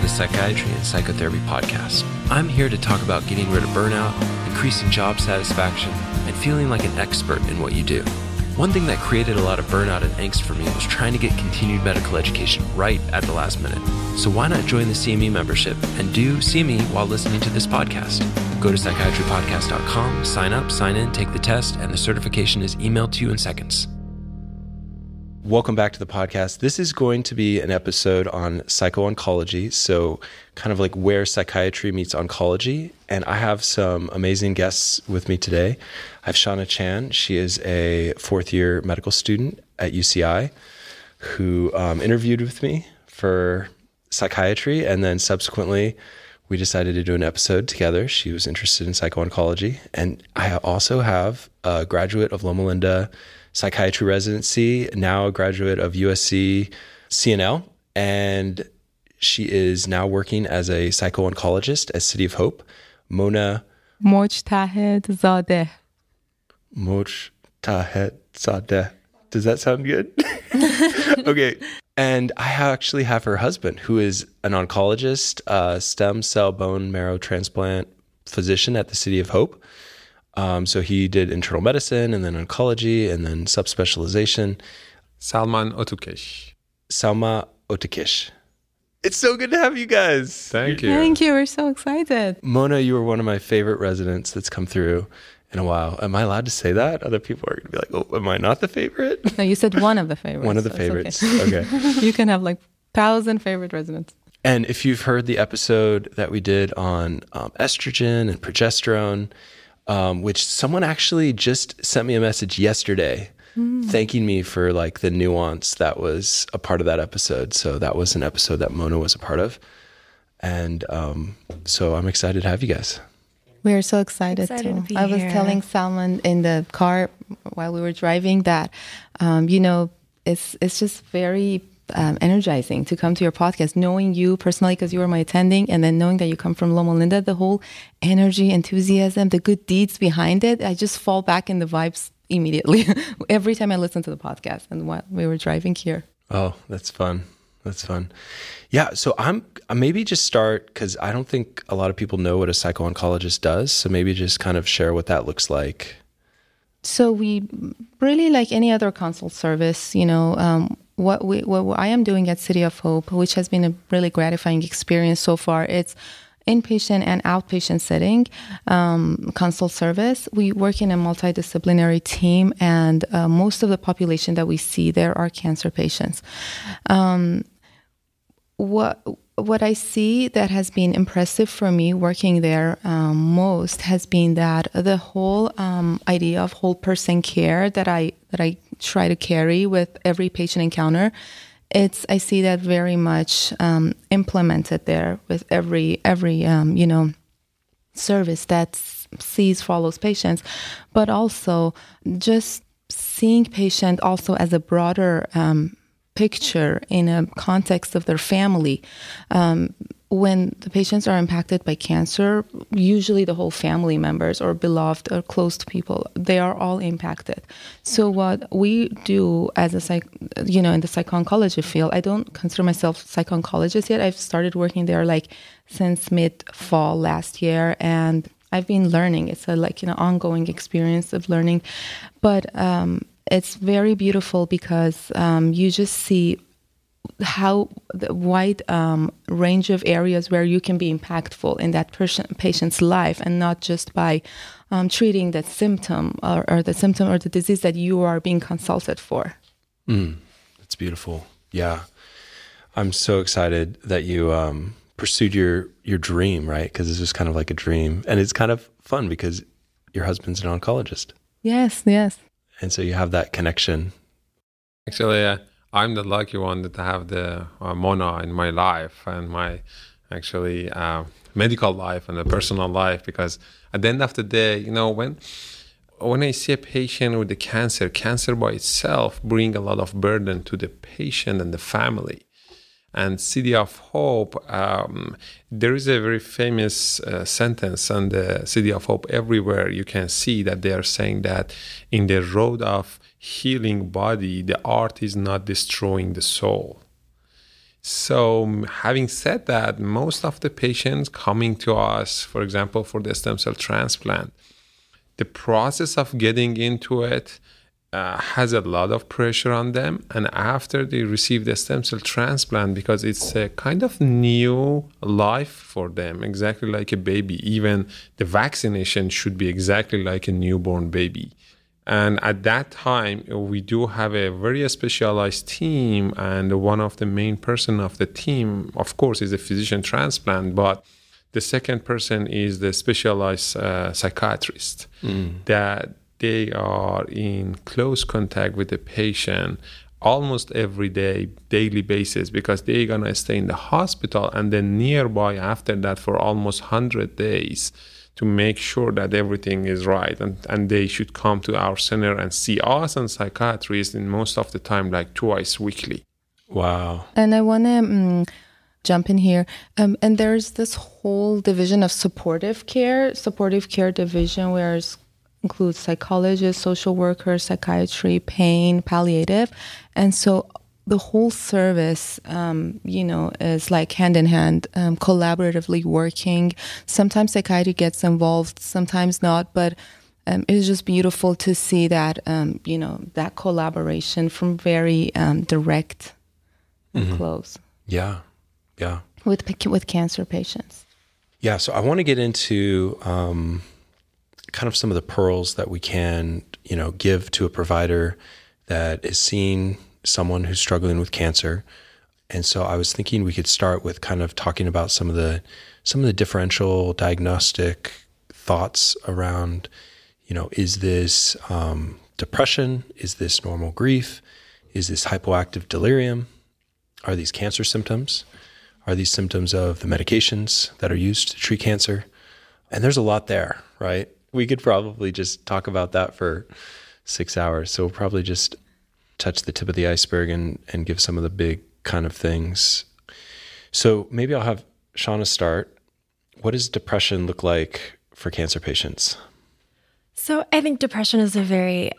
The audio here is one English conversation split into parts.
the Psychiatry and Psychotherapy podcast. I'm here to talk about getting rid of burnout, increasing job satisfaction, and feeling like an expert in what you do. One thing that created a lot of burnout and angst for me was trying to get continued medical education right at the last minute. So why not join the CME membership and do CME while listening to this podcast? Go to psychiatrypodcast.com, sign up, sign in, take the test, and the certification is emailed to you in seconds. Welcome back to the podcast. This is going to be an episode on Psycho-Oncology, so kind of like where psychiatry meets oncology. And I have some amazing guests with me today. I have Shawna Chan. She is a fourth-year medical student at UCI who interviewed with me for psychiatry, and then subsequently we decided to do an episode together. She was interested in psycho-oncology. And I also have a graduate of Loma Linda psychiatry residency, now a graduate of USC CNL, and she is now working as a psycho-oncologist at City of Hope, Mona Mojtahedzadeh. Mojtahedzadeh. Does that sound good? Okay. And I actually have her husband, who is an oncologist, stem cell bone marrow transplant physician at the City of Hope. So he did internal medicine and then oncology and then subspecialization. Salman Otoukesh. Salman Otoukesh. It's so good to have you guys. Thank you. Thank you. We're so excited. Mona, you were one of my favorite residents that's come through in a while. Am I allowed to say that? Other people are going to be like, oh, am I not the favorite? No, you said one of the favorites. One of the so favorites. Okay. Okay. You can have like 1,000 favorite residents. And if you've heard the episode that we did on estrogen and progesterone, which someone actually just sent me a message yesterday thanking me for like the nuance that was a part of that episode. So that was an episode that Mona was a part of. And so I'm excited to have you guys. We are so excited to too. be I was here. telling Salman in the car while we were driving that, it's just very energizing to come to your podcast, knowing you personally because you were my attending, and then knowing that you come from Loma Linda, the whole energy, enthusiasm, the good deeds behind it. I just fall back in the vibes immediately every time I listen to the podcast and while we were driving here. Oh, that's fun. That's fun. Yeah. So I maybe just start because I don't think a lot of people know what a psycho-oncologist does. So maybe just kind of share what that looks like. So we really, like any other consult service, what I am doing at City of Hope, which has been a really gratifying experience so far, it's inpatient and outpatient setting consult service. We work in a multidisciplinary team, and most of the population that we see there are cancer patients. What I see that has been impressive for me working there most has been that the whole idea of whole person care that I try to carry with every patient encounter, I see that very much implemented there with every service that follows patients, but also just seeing patient also as a broader picture in a context of their family. When the patients are impacted by cancer, usually the whole family members or beloved or close to people, they are all impacted. So what we do as in the psycho-oncology field, I don't consider myself psycho-oncologist yet. I've started working there since mid-fall last year, and I've been learning. It's ongoing experience of learning, but it's very beautiful because you just see how the wide range of areas where you can be impactful in that patient's life, and not just by treating the symptom or the disease that you are being consulted for. That's beautiful. Yeah. I'm so excited that you pursued your dream, right? Because this was kind of like a dream. And it's kind of fun because your husband's an oncologist. Yes. And so you have that connection. Actually, I'm the lucky one that I have the Mona in my life and my medical life and the personal life, because at the end of the day, when I see a patient with the cancer by itself bring a lot of burden to the patient and the family. And City of Hope, there is a very famous sentence on the City of Hope. Everywhere you can see that they are saying that in the road of healing body, the art is not destroying the soul. So having said that, most of the patients coming to us, for example, for the stem cell transplant, the process of getting into it has a lot of pressure on them. And after they receive the stem cell transplant, because it's a kind of new life for them, exactly like a baby, even the vaccination should be exactly like a newborn baby. And at that time, we do have a very specialized team, and one of the main person of the team, of course, is a physician transplant, but the second person is the specialized psychiatrist, that they are in close contact with the patient almost every day, daily basis, because they're going to stay in the hospital and then nearby after that for almost 100 days to make sure that everything is right. And they should come to our center and see us and psychiatrists in most of the time, like twice weekly. Wow. And I want to jump in here. And there's this whole division of supportive care division, where it includes psychologists, social workers, psychiatry, pain, palliative. And so the whole service, is like hand in hand, collaboratively working. Sometimes psychiatry gets involved, sometimes not, but it's just beautiful to see that, that collaboration from very direct and close. Yeah, yeah. With cancer patients. Yeah, so I want to get into kind of some of the pearls that we can, give to a provider that is seeing someone who's struggling with cancer. And so I was thinking we could start with kind of talking about some of the differential diagnostic thoughts around, is this depression? Is this normal grief? Is this hypoactive delirium? Are these cancer symptoms? Are these symptoms of the medications that are used to treat cancer? And there's a lot there, right? We could probably just talk about that for 6 hours. So we'll probably just touch the tip of the iceberg and give some of the big kind of things. So maybe I'll have Shawna start. What does depression look like for cancer patients? So I think depression is a very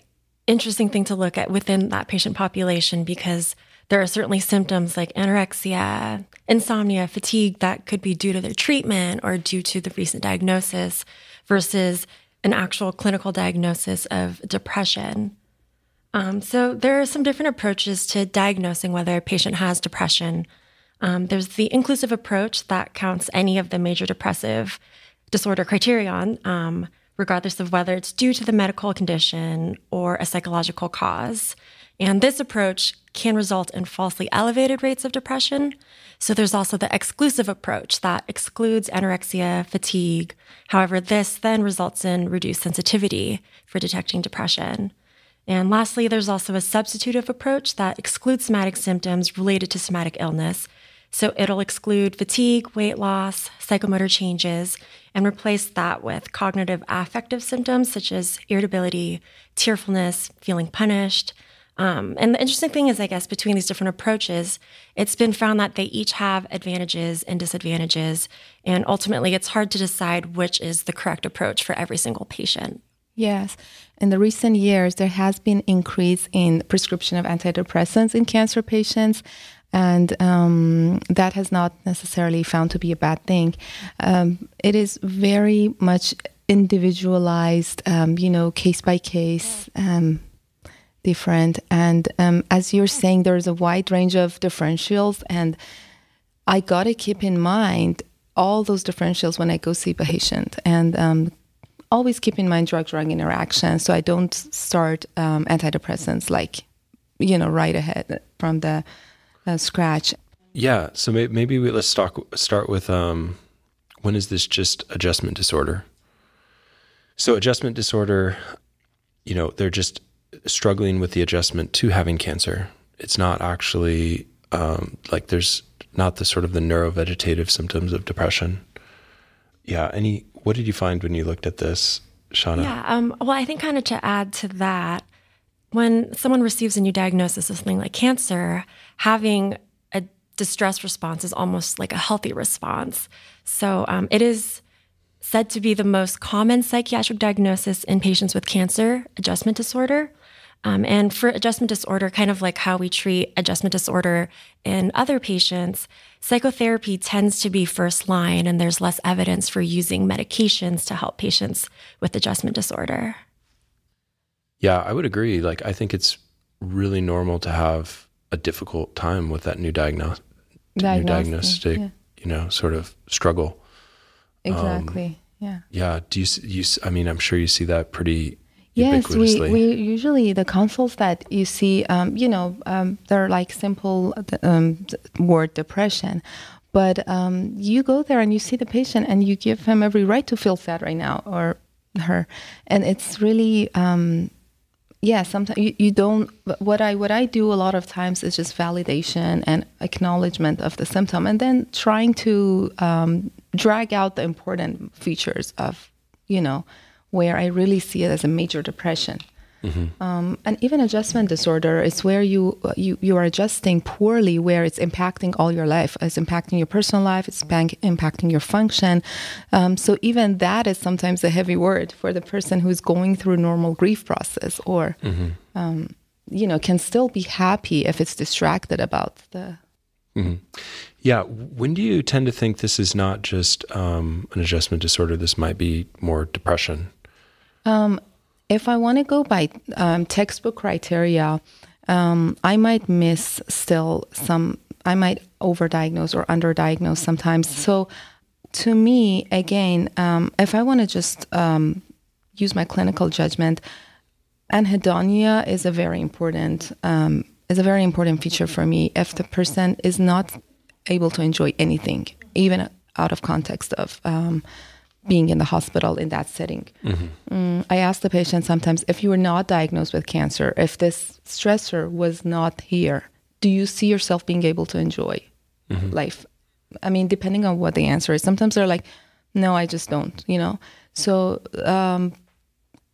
interesting thing to look at within that patient population, because there are certainly symptoms like anorexia, insomnia, fatigue that could be due to their treatment or due to the recent diagnosis versus an actual clinical diagnosis of depression. So there are some different approaches to diagnosing whether a patient has depression. There's the inclusive approach that counts any of the major depressive disorder criterion, regardless of whether it's due to the medical condition or a psychological cause. And this approach can result in falsely elevated rates of depression. So there's also the exclusive approach that excludes anorexia, fatigue. However, this then results in reduced sensitivity for detecting depression. And lastly, there's also a substitutive approach that excludes somatic symptoms related to somatic illness. So it'll exclude fatigue, weight loss, psychomotor changes, and replace that with cognitive affective symptoms such as irritability, tearfulness, feeling punished. And the interesting thing is, I guess, between these different approaches, it's been found that they each have advantages and disadvantages. And ultimately, it's hard to decide which is the correct approach for every single patient. Yes. In the recent years, there has been increase in prescription of antidepressants in cancer patients, and that has not necessarily found to be a bad thing. It is very much individualized, case by case, different. And as you're saying, there's a wide range of differentials, and I got to keep in mind all those differentials when I go see a patient. And always keep in mind drug-drug interaction, so I don't start antidepressants right ahead from the scratch. Yeah, so maybe let's start with when is this just adjustment disorder? So adjustment disorder, they're just struggling with the adjustment to having cancer. It's not actually there's not the sort of the neurovegetative symptoms of depression. Yeah, what did you find when you looked at this, Shawna? Yeah, well, I think kind of to add to that, when someone receives a new diagnosis of something like cancer, having a distress response is almost like a healthy response. So it is said to be the most common psychiatric diagnosis in patients with cancer, adjustment disorder. And for adjustment disorder, kind of like how we treat adjustment disorder in other patients, psychotherapy tends to be first line, and there's less evidence for using medications to help patients with adjustment disorder. Yeah, I would agree. Like, I think it's really normal to have a difficult time with that new diagnostic, sort of struggle. Exactly. Yeah. Yeah. Do you, I mean, I'm sure you see that pretty Yes, ubiquitously. we usually, the consults that you see, they're like simple word depression. But you go there and you see the patient and you give him every right to feel sad right now, or her. And it's really, sometimes you don't, what I do a lot of times is just validation and acknowledgement of the symptom, and then trying to drag out the important features of, where I really see it as a major depression. Mm-hmm. And even adjustment disorder is where you are adjusting poorly, where it's impacting all your life. It's impacting your personal life. It's impacting your function. So even that is sometimes a heavy word for the person who's going through normal grief process, or can still be happy if it's distracted about the. Mm-hmm. Yeah. When do you tend to think this is not just an adjustment disorder? This might be more depression. If I want to go by textbook criteria, I might miss still some, I might overdiagnose or underdiagnose sometimes. So to me, again, if I want to just use my clinical judgment, anhedonia is a very important feature for me. If the person is not able to enjoy anything, even out of context of being in the hospital in that setting. Mm-hmm. I ask the patient sometimes, if you were not diagnosed with cancer, if this stressor was not here, do you see yourself being able to enjoy life? I mean, depending on what the answer is. Sometimes they're like, no, I just don't, So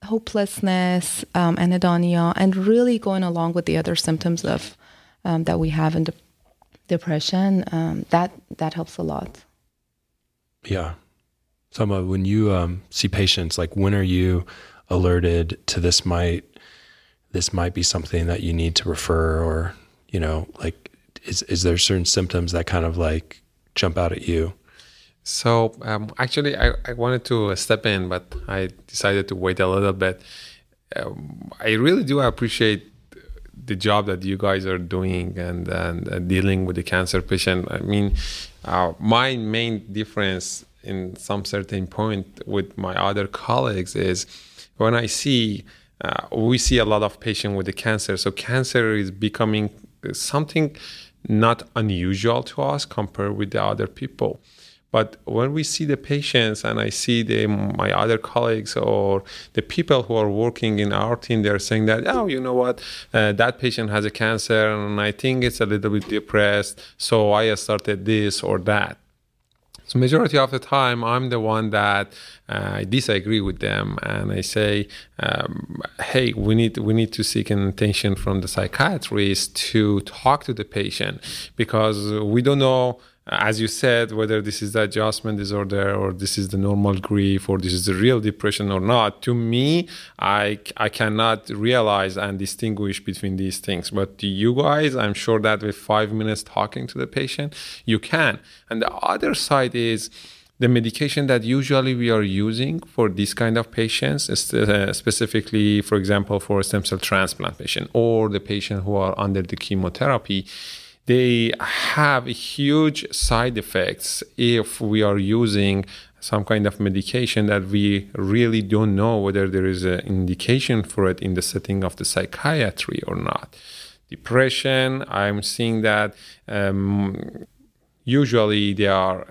hopelessness, anhedonia, and really going along with the other symptoms of that we have in depression, that helps a lot. Yeah. Salma, when you see patients, like, when are you alerted to this might be something that you need to refer, or, is there certain symptoms that kind of like jump out at you? So actually, I wanted to step in, but I decided to wait a little bit. I really do appreciate the job that you guys are doing and dealing with the cancer patient. I mean, my main difference in some certain point with my other colleagues is when I see, we see a lot of patients with the cancer. So cancer is becoming something not unusual to us compared with the other people. But when we see the patients and I see my other colleagues or the people who are working in our team, they're saying that, oh, you know what, that patient has a cancer and I think it's a little bit depressed, so I started this or that. So majority of the time, I'm the one that I disagree with them, and I say, "Hey, we need to seek an attention from the psychiatrist to talk to the patient, because we don't know, as you said, whether this is the adjustment disorder or this is the normal grief or this is the real depression or not. To me, I cannot realize and distinguish between these things. But to you guys, I'm sure that with 5 minutes talking to the patient, you can. And the other side is the medication that usually we are using for this kind of patients, specifically, for example, for a stem cell transplant patient or the patient who are under the chemotherapy. They have huge side effects if we are using some kind of medication that we really don't know whether there is an indication for it in the setting of the psychiatry or not. Depression, I'm seeing that usually they are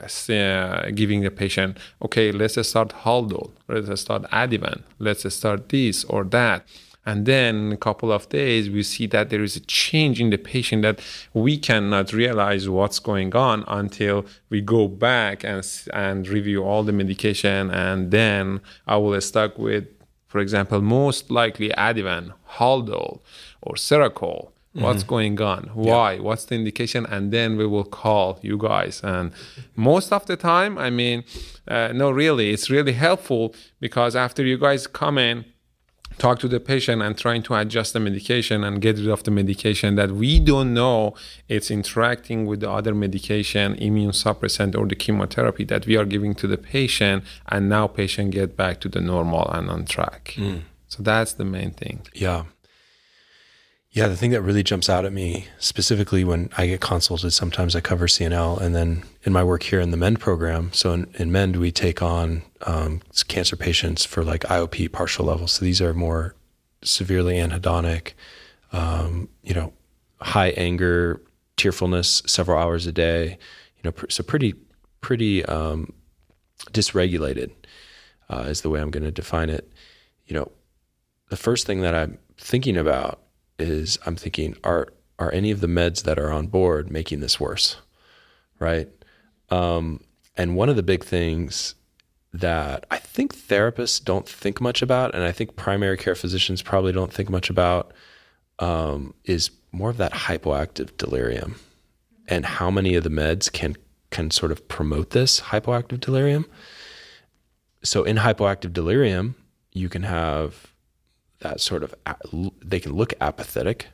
giving the patient, okay, let's start Haldol, let's start Ativan, let's start this or that. And then in a couple of days, we see that there is a change in the patient that we cannot realize what's going on until we go back and review all the medication. And then I will start with, for example, most likely Ativan, Haldol, or Seroquel. What's going on? Why? Yeah. What's the indication? And then we will call you guys. And most of the time, I mean, no, really, it's really helpful, because after you guys come in talk to the patient and trying to adjust the medication and get rid of the medication that we don't know it's interacting with the other medication, immune suppressant or the chemotherapy that we are giving to the patient, and now patient get back to the normal and on track. So that's the main thing. Yeah. Yeah, the thing that really jumps out at me, specifically when I get consulted, sometimes I cover CNL, and then in my work here in the MEND program, so in MEND, we take on cancer patients for like IOP partial levels. So these are more severely anhedonic, high anger, tearfulness several hours a day, so pretty dysregulated is the way I'm going to define it. The first thing that I'm thinking about is I'm thinking, are any of the meds that are on board making this worse, right? And one of the big things that I think therapists don't think much about, and I think primary care physicians probably don't think much about, is more of that hypoactive delirium and how many of the meds can sort of promote this hypoactive delirium. So in hypoactive delirium, you can have that sort of, they can look apathetic,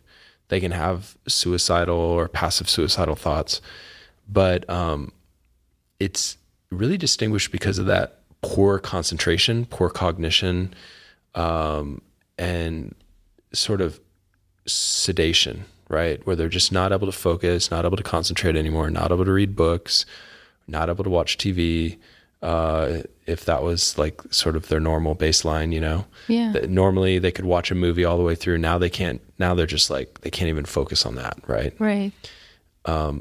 they can have suicidal or passive suicidal thoughts, but it's really distinguished because of that poor concentration, poor cognition, and sort of sedation, right? Where they're just not able to focus, not able to concentrate anymore, not able to read books, not able to watch TV, if that was like sort of their normal baseline, Yeah. Normally they could watch a movie all the way through. Now they can't. Now they're just like, they can't even focus on that, right? Right.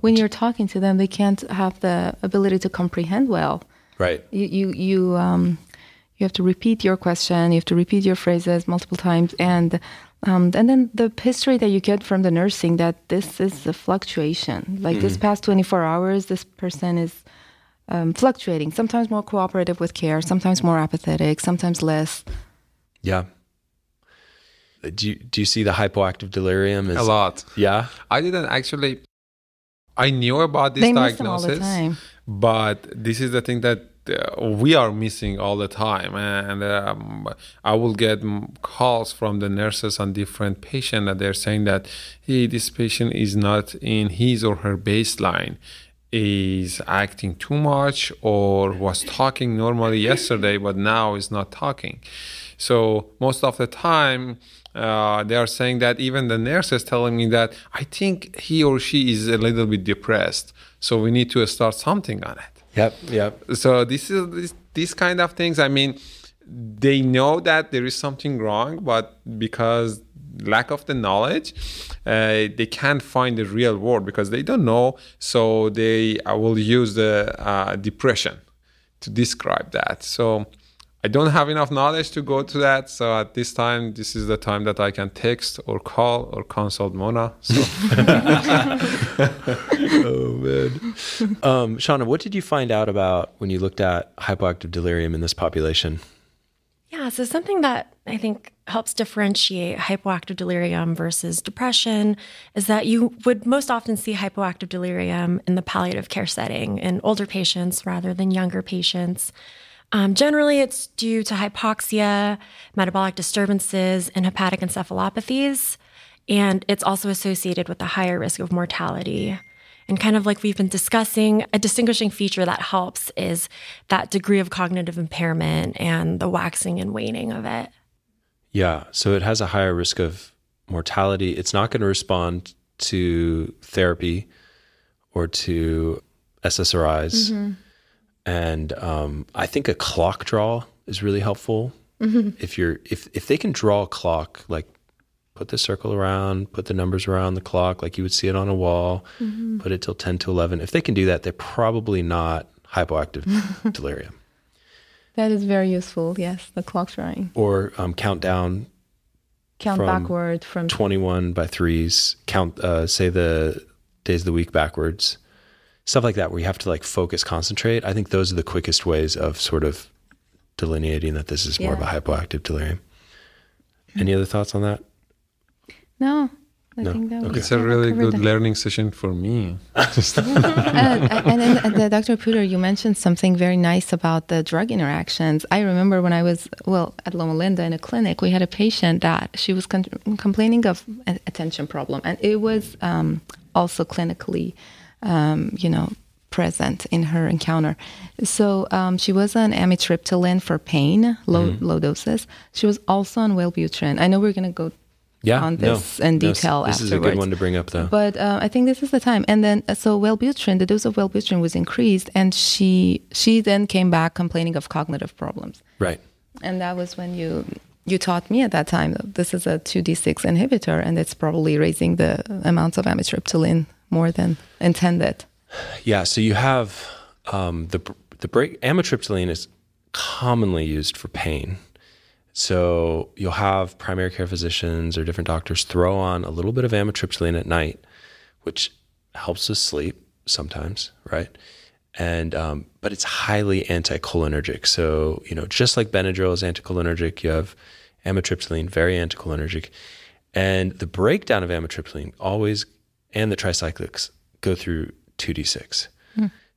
When you're talking to them, they can't have the ability to comprehend well. Right. You have to repeat your question. You have to repeat your phrases multiple times, and then the history that you get from the nursing that this is a fluctuation. Like this past 24 hours, this person is fluctuating. Sometimes more cooperative with care, sometimes more apathetic, sometimes less. Yeah. Do you see the hypoactive delirium? A lot. Yeah. I didn't actually. I knew about this diagnosis, all the time. but this is the thing that we are missing all the time. And I will get calls from the nurses on different patients that they're saying that, hey, this patient is not in his or her baseline, is acting too much or was talking normally yesterday, but now is not talking. So most of the time, they are saying that even the nurse is telling me that I think he or she is a little bit depressed. So we need to start something on it. Yep. So this kind of things, I mean, they know that there is something wrong, but because lack of the knowledge, they can't find the real word because they don't know. So they will use the depression to describe that. So I don't have enough knowledge to go to that. So at this time, this is the time that I can text or call or consult Mona. So. Oh, man. Shawna, what did you find out about when you looked at hypoactive delirium in this population? Yeah, so something that I think helps differentiate hypoactive delirium versus depression is that you would most often see hypoactive delirium in the palliative care setting in older patients rather than younger patients. Generally, it's due to hypoxia, metabolic disturbances, and hepatic encephalopathies, and it's also associated with a higher risk of mortality. And kind of like we've been discussing, a distinguishing feature that helps is that degree of cognitive impairment and the waxing and waning of it. Yeah, so it has a higher risk of mortality. It's not going to respond to therapy or to SSRIs. Mm-hmm. And I think a clock draw is really helpful. Mm-hmm. If they can draw a clock, like put the circle around, put the numbers around the clock, like you would see it on a wall, mm-hmm. put it till 10 to 11. If they can do that, they're probably not hypoactive delirium. That is very useful. Yes, the clock drawing. Or count backward from 21 by threes. Count, say the days of the week backwards. Stuff like that, where you have to like focus, concentrate. I think those are the quickest ways of sort of delineating that this is more of a hypoactive delirium. Any other thoughts on that? No, I think that was It's a really covered good that. learning session for me. And then, Dr. Puder, you mentioned something very nice about the drug interactions. I remember when I was, at Loma Linda in a clinic, we had a patient that she was complaining of an attention problem. And it was also clinically, present in her encounter. So she was on amitriptyline for pain, low doses. She was also on Wellbutrin. I know we're going to go on this in detail this afterwards. This is a good one to bring up, though. But I think this is the time. And then, so Wellbutrin, the dose of Wellbutrin was increased, and she then came back complaining of cognitive problems. Right. And that was when you taught me at that time that this is a 2D6 inhibitor, and it's probably raising the amounts of amitriptyline more than intended. Yeah. So you have amitriptyline is commonly used for pain. So you'll have primary care physicians or different doctors throw on a little bit of amitriptyline at night, which helps with sleep sometimes, right? And but it's highly anticholinergic. So, just like Benadryl is anticholinergic, you have amitriptyline, very anticholinergic. And the breakdown of amitriptyline and the tricyclics go through 2D6.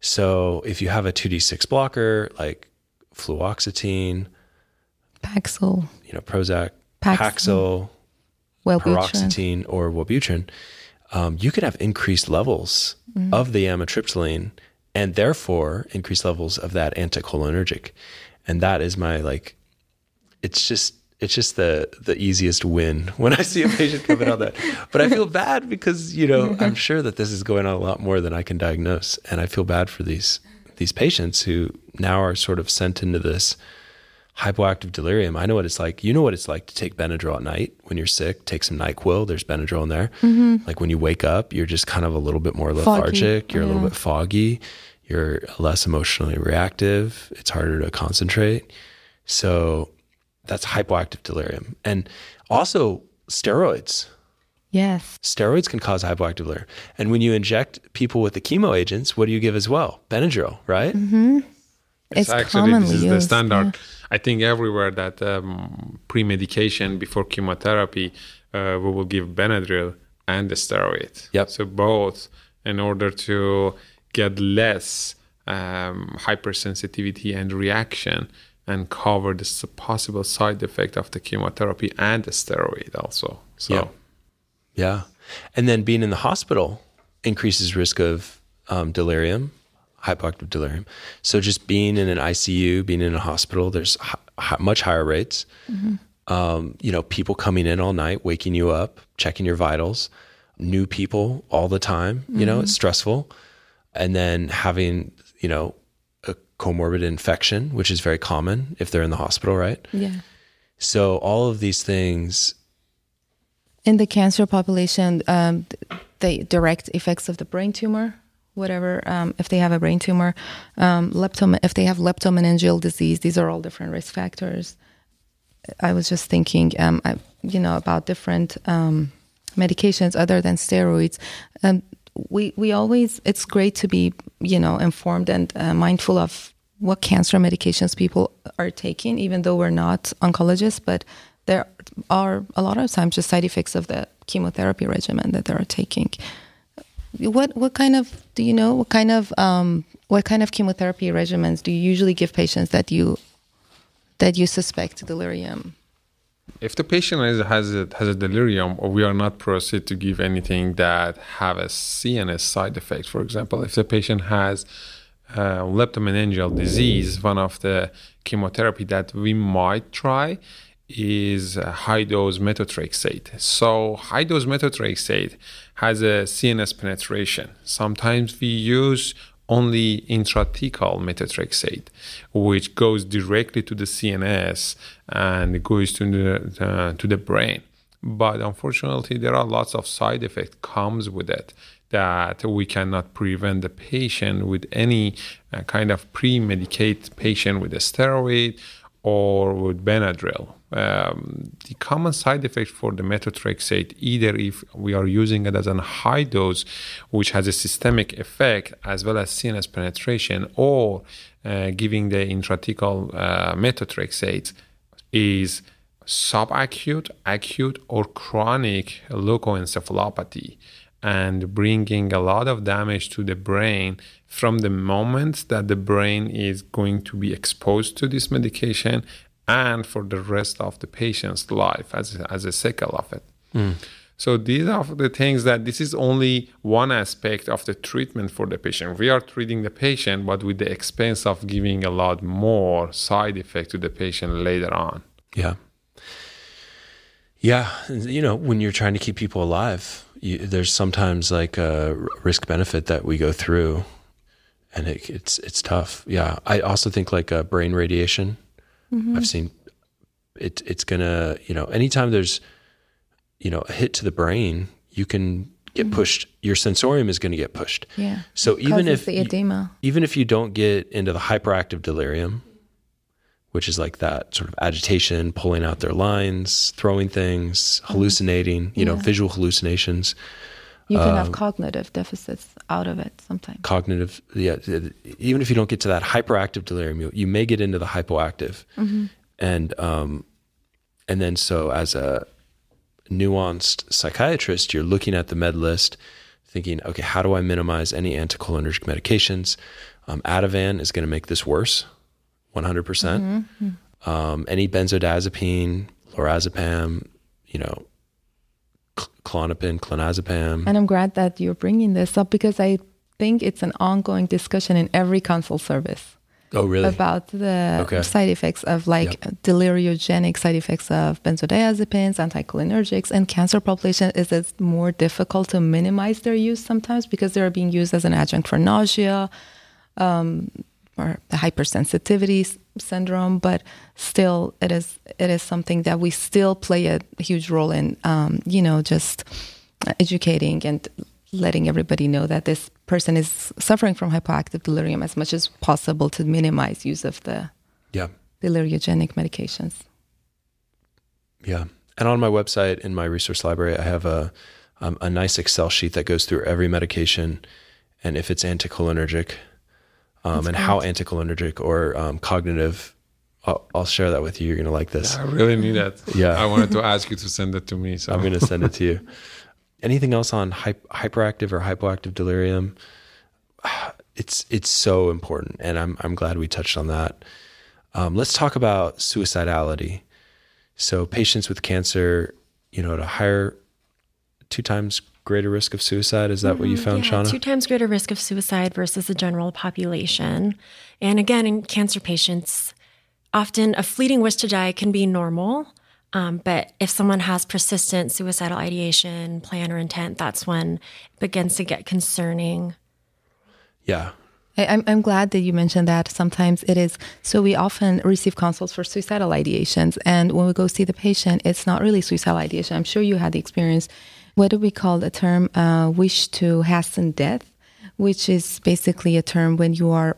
So if you have a 2D6 blocker like fluoxetine, Paxil, Prozac, Paxil, paroxetine, or Wellbutrin, you could have increased levels of the amitriptyline and therefore increased levels of that anticholinergic. And that is it's just the easiest win when I see a patient coming on that. But I feel bad because, I'm sure that this is going on a lot more than I can diagnose. And I feel bad for these patients who now are sort of sent into this hypoactive delirium. I know what it's like. You know what it's like to take Benadryl at night when you're sick. Take some NyQuil. There's Benadryl in there. Like when you wake up, you're just kind of a little bit more lethargic. Foggy. You're a little bit foggy. You're less emotionally reactive. It's harder to concentrate. So that's hypoactive delirium. And also steroids. Yes. Steroids can cause hypoactive delirium. And when you inject people with the chemo agents, what do you give as well? Benadryl, right? It's actually, commonly this is used, the standard. yeah. I think everywhere that pre-medication before chemotherapy, we will give Benadryl and the steroid. Yep. So both in order to get less hypersensitivity and reaction and cover the possible side effect of the chemotherapy and the steroid also. So, yeah. And then being in the hospital increases risk of delirium, hypoactive delirium. So just being in an ICU, being in a hospital, there's much higher rates. People coming in all night, waking you up, checking your vitals, new people all the time, it's stressful. And then having, a comorbid infection, which is very common if they're in the hospital, right? Yeah. So all of these things. In the cancer population, the direct effects of the brain tumor, whatever, if they have a brain tumor, if they have leptomeningeal disease, these are all different risk factors. I was just thinking, about different medications other than steroids. We always, it's great to be, informed and mindful of what cancer medications people are taking, even though we're not oncologists, but there are a lot of times just side effects of the chemotherapy regimen that they're taking. What kind of chemotherapy regimens do you usually give patients that you suspect delirium? if the patient has a delirium, or we are not proceed to give anything that have a CNS side effect. For example, if the patient has leptomeningeal disease, one of the chemotherapy that we might try is high-dose methotrexate. So high-dose methotrexate has a CNS penetration. Sometimes we use only intrathecal methotrexate, which goes directly to the CNS and goes to the brain. But unfortunately, there are lots of side effects comes with it that we cannot prevent the patient with any kind of pre-medicate patient with a steroid or with Benadryl. The common side effect for the methotrexate, either if we are using it as a high dose, which has a systemic effect as well as CNS penetration, or giving the intrathecal methotrexate, is subacute, acute, or chronic leukoencephalopathy, and bringing a lot of damage to the brain from the moment that the brain is going to be exposed to this medication and for the rest of the patient's life as a sequel of it. So these are the things that this is only one aspect of the treatment for the patient. We are treating the patient, but with the expense of giving a lot more side effect to the patient later on. Yeah. Yeah. You know, when you're trying to keep people alive, there's sometimes like a risk benefit that we go through, and it's tough. Yeah. I also think like brain radiation, I've seen it's gonna, you know, anytime there's, you know, a hit to the brain, you can get pushed. Your sensorium is going to get pushed. Yeah. So even if the edema. even if you don't get into the hyperactive delirium, which is like that sort of agitation, pulling out their lines, throwing things, hallucinating, you know, visual hallucinations. You can have cognitive deficits out of it sometimes. Cognitive, yeah. Even if you don't get to that hyperactive delirium, you may get into the hypoactive, and then so as a nuanced psychiatrist, you're looking at the med list, thinking, okay, how do I minimize any anticholinergic medications? Ativan is going to make this worse, 100%. Any benzodiazepine, lorazepam, you know, Klonopin, clonazepam. And I'm glad that you're bringing this up because I think it's an ongoing discussion in every consult service. Oh, really? About the side effects of deliriogenic side effects of benzodiazepines, anticholinergics, and cancer population is it's more difficult to minimize their use sometimes because they're being used as an adjunct for nausea or the hypersensitivity syndrome. But still, it is something that we still play a huge role in, you know, just educating and letting everybody know that this person is suffering from hypoactive delirium as much as possible to minimize use of the deliriogenic medications. Yeah. And on my website, in my resource library, I have a nice Excel sheet that goes through every medication and if it's anticholinergic and how anticholinergic or cognitive. I'll share that with you. You're going to like this. I really need that. Yeah. I wanted to ask you to send it to me. So I'm going to send it to you. Anything else on hyperactive or hypoactive delirium? It's so important, and I'm glad we touched on that. Let's talk about suicidality. So patients with cancer, you know, at a higher, 2 times greater risk of suicide. Is that what you found, Shawna? 2 times greater risk of suicide versus the general population. And again, in cancer patients, often a fleeting wish to die can be normal. But if someone has persistent suicidal ideation, plan, or intent, that's when it begins to get concerning. Yeah. I'm glad that you mentioned that. Sometimes it is. So we often receive consults for suicidal ideations. And when we go see the patient, it's not really suicidal ideation. I'm sure you had the experience. What do we call the term? Wish to hasten death, which is basically a term when you are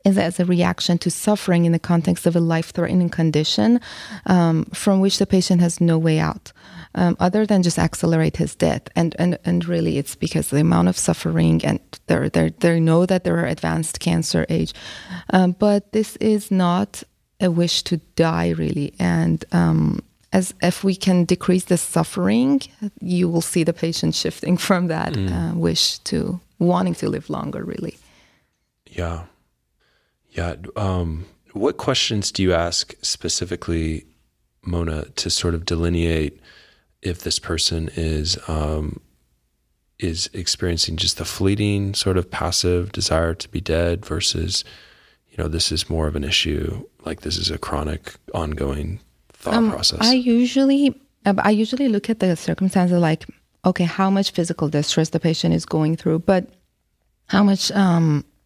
as a reaction to suffering in the context of a life-threatening condition from which the patient has no way out other than just accelerate his death. And really it's because of the amount of suffering and they know that they're advanced cancer age. But this is not a wish to die really. And as if we can decrease the suffering, you will see the patient shifting from that wish to wanting to live longer really. Yeah. Yeah. What questions do you ask specifically, Mona, to sort of delineate if this person is experiencing just the fleeting sort of passive desire to be dead versus, you know, this is more of an issue, like this is a chronic, ongoing thought process? I usually look at the circumstances like, okay, how much physical distress the patient is going through, but how much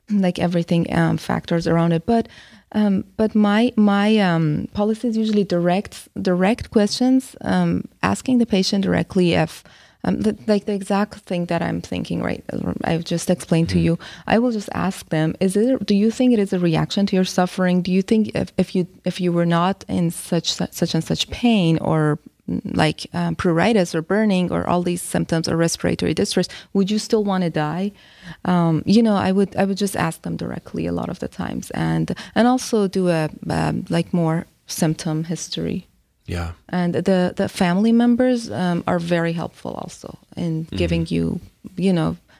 like everything factors around it, but my policy is usually direct questions, asking the patient directly if like the exact thing that I'm thinking, right? I've just explained to you. I will just ask them: do you think it is a reaction to your suffering? Do you think if you were not in such and such pain or like pruritus or burning or all these symptoms or respiratory distress, would you still want to die? You know, I would just ask them directly a lot of the times, and also do a like more symptom history. Yeah. And the family members are very helpful also in giving you,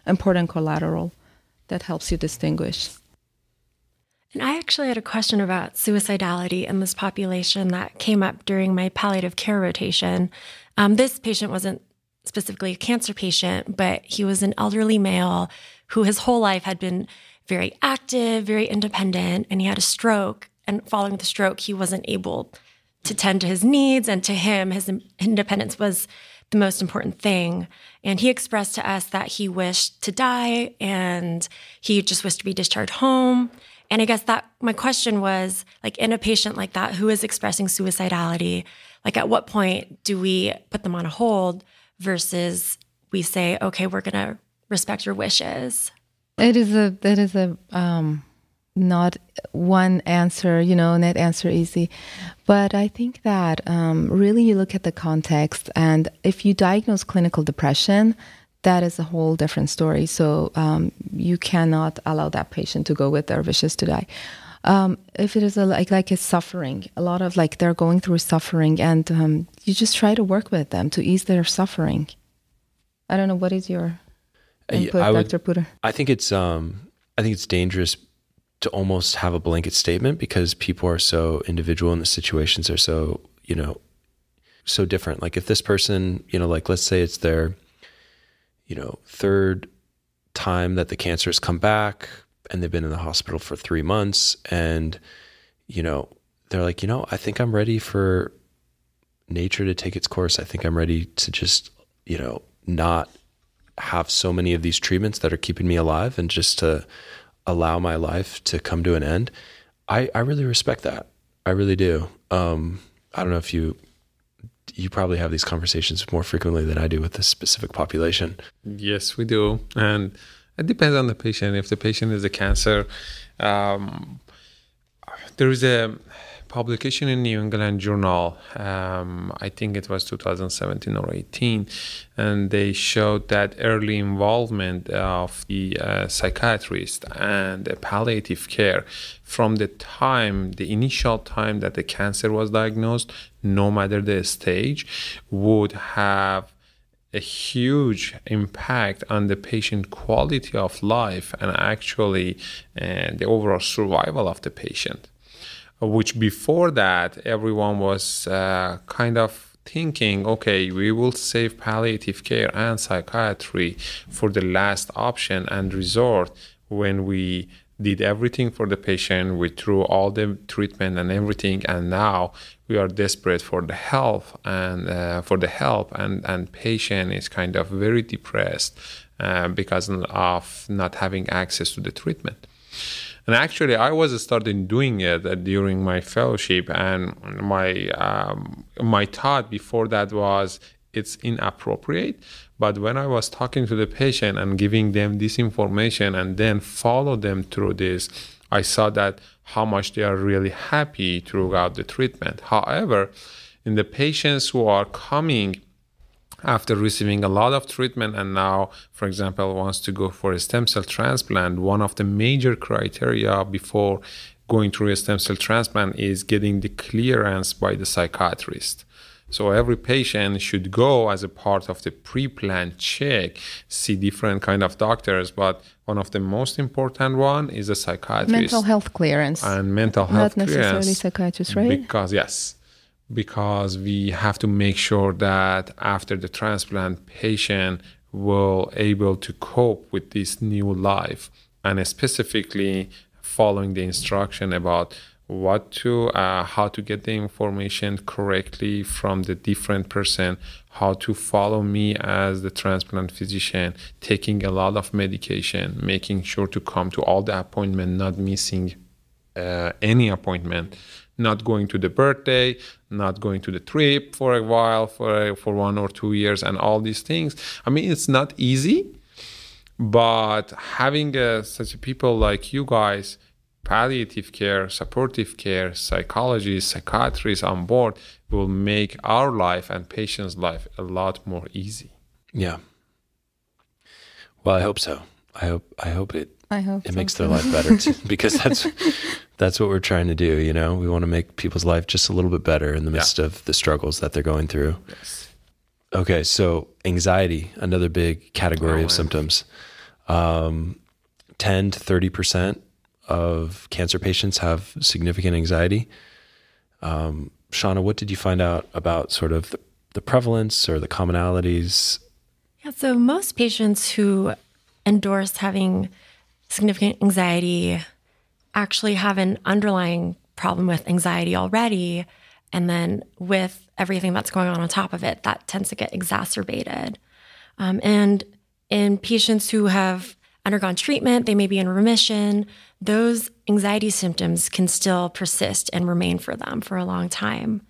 important collateral that helps you distinguish. And I actually had a question about suicidality in this population that came up during my palliative care rotation. This patient wasn't specifically a cancer patient, but he was an elderly male who his whole life had been very active, very independent, and he had a stroke. And following the stroke, he wasn't able to tend to his needs, and to him, his independence was the most important thing. And he expressed to us that he wished to die and he just wished to be discharged home. And I guess that my question was, like, in a patient like that who is expressing suicidality, like, at what point do we put them on a hold versus we say, okay, we're going to respect your wishes? That is a not one answer, net answer easy. But I think that really you look at the context, and if you diagnose clinical depression, that is a whole different story. So you cannot allow that patient to go with their wishes to die. If it is like a suffering, a lot of they're going through suffering, and you just try to work with them to ease their suffering. I don't know, what is your input, Dr. Puder? I think it's dangerous to almost have a blanket statement because people are so individual and the situations are so, so different. Like, if this person, let's say it's their, third time that the cancer has come back and they've been in the hospital for 3 months, and, they're like, I think I'm ready for nature to take its course. I think I'm ready to just, not have so many of these treatments that are keeping me alive and just to allow my life to come to an end. I really respect that. I really do. I don't know if you probably have these conversations more frequently than I do with this specific population. Yes, we do. And it depends on the patient. If the patient is a cancer, there is a publication in New England Journal, I think it was 2017 or 18, and they showed that early involvement of the psychiatrist and the palliative care from the initial time that the cancer was diagnosed, no matter the stage, would have a huge impact on the patient quality of life and actually the overall survival of the patient. Which before that, everyone was kind of thinking, okay, we will save palliative care and psychiatry for the last option and resort. When we did everything for the patient, we threw all the treatment and everything, and now we are desperate for the help and patient is kind of very depressed because of not having access to the treatment. And actually, I was starting doing it during my fellowship, and my thought before that was it's inappropriate. But when I was talking to the patient and giving them this information and then follow them through this, I saw that how much they are really happy throughout the treatment. However, in the patients who are coming after receiving a lot of treatment and now, for example, wants to go for a stem cell transplant, one of the major criteria before going through a stem cell transplant is getting the clearance by the psychiatrist. So every patient should go as a part of the pre-planned check, see different kind of doctors, but one of the most important one is a psychiatrist. Mental health clearance. And mental health clearance. Not necessarily psychiatrist, right? Because we have to make sure that after the transplant, patient will able to cope with this new life, and specifically following the instruction about how to get the information correctly from the different person, how to follow me as the transplant physician, taking a lot of medication, making sure to come to all the appointment, not missing any appointment, not going to the birthday, not going to the trip for a while, for 1 or 2 years, and all these things. I mean, it's not easy, but having such people like you guys, palliative care, supportive care, psychologists, psychiatrists on board will make our life and patients' life a lot more easy. Yeah. Well, I hope so. I hope it I hope it so makes too. their life better too, because that's what we're trying to do. You know, we want to make people's life just a little bit better in the midst of the struggles that they're going through. Yes. Okay. So anxiety, another big category of symptoms. 10 to 30% of cancer patients have significant anxiety. Shawna, what did you find out about sort of the prevalence or the commonalities? Yeah, so most patients who endorse having significant anxiety actually have an underlying problem with anxiety already. And then with everything that's going on top of it, that tends to get exacerbated. And in patients who have undergone treatment, they may be in remission, those anxiety symptoms can still persist and remain for them for a long time.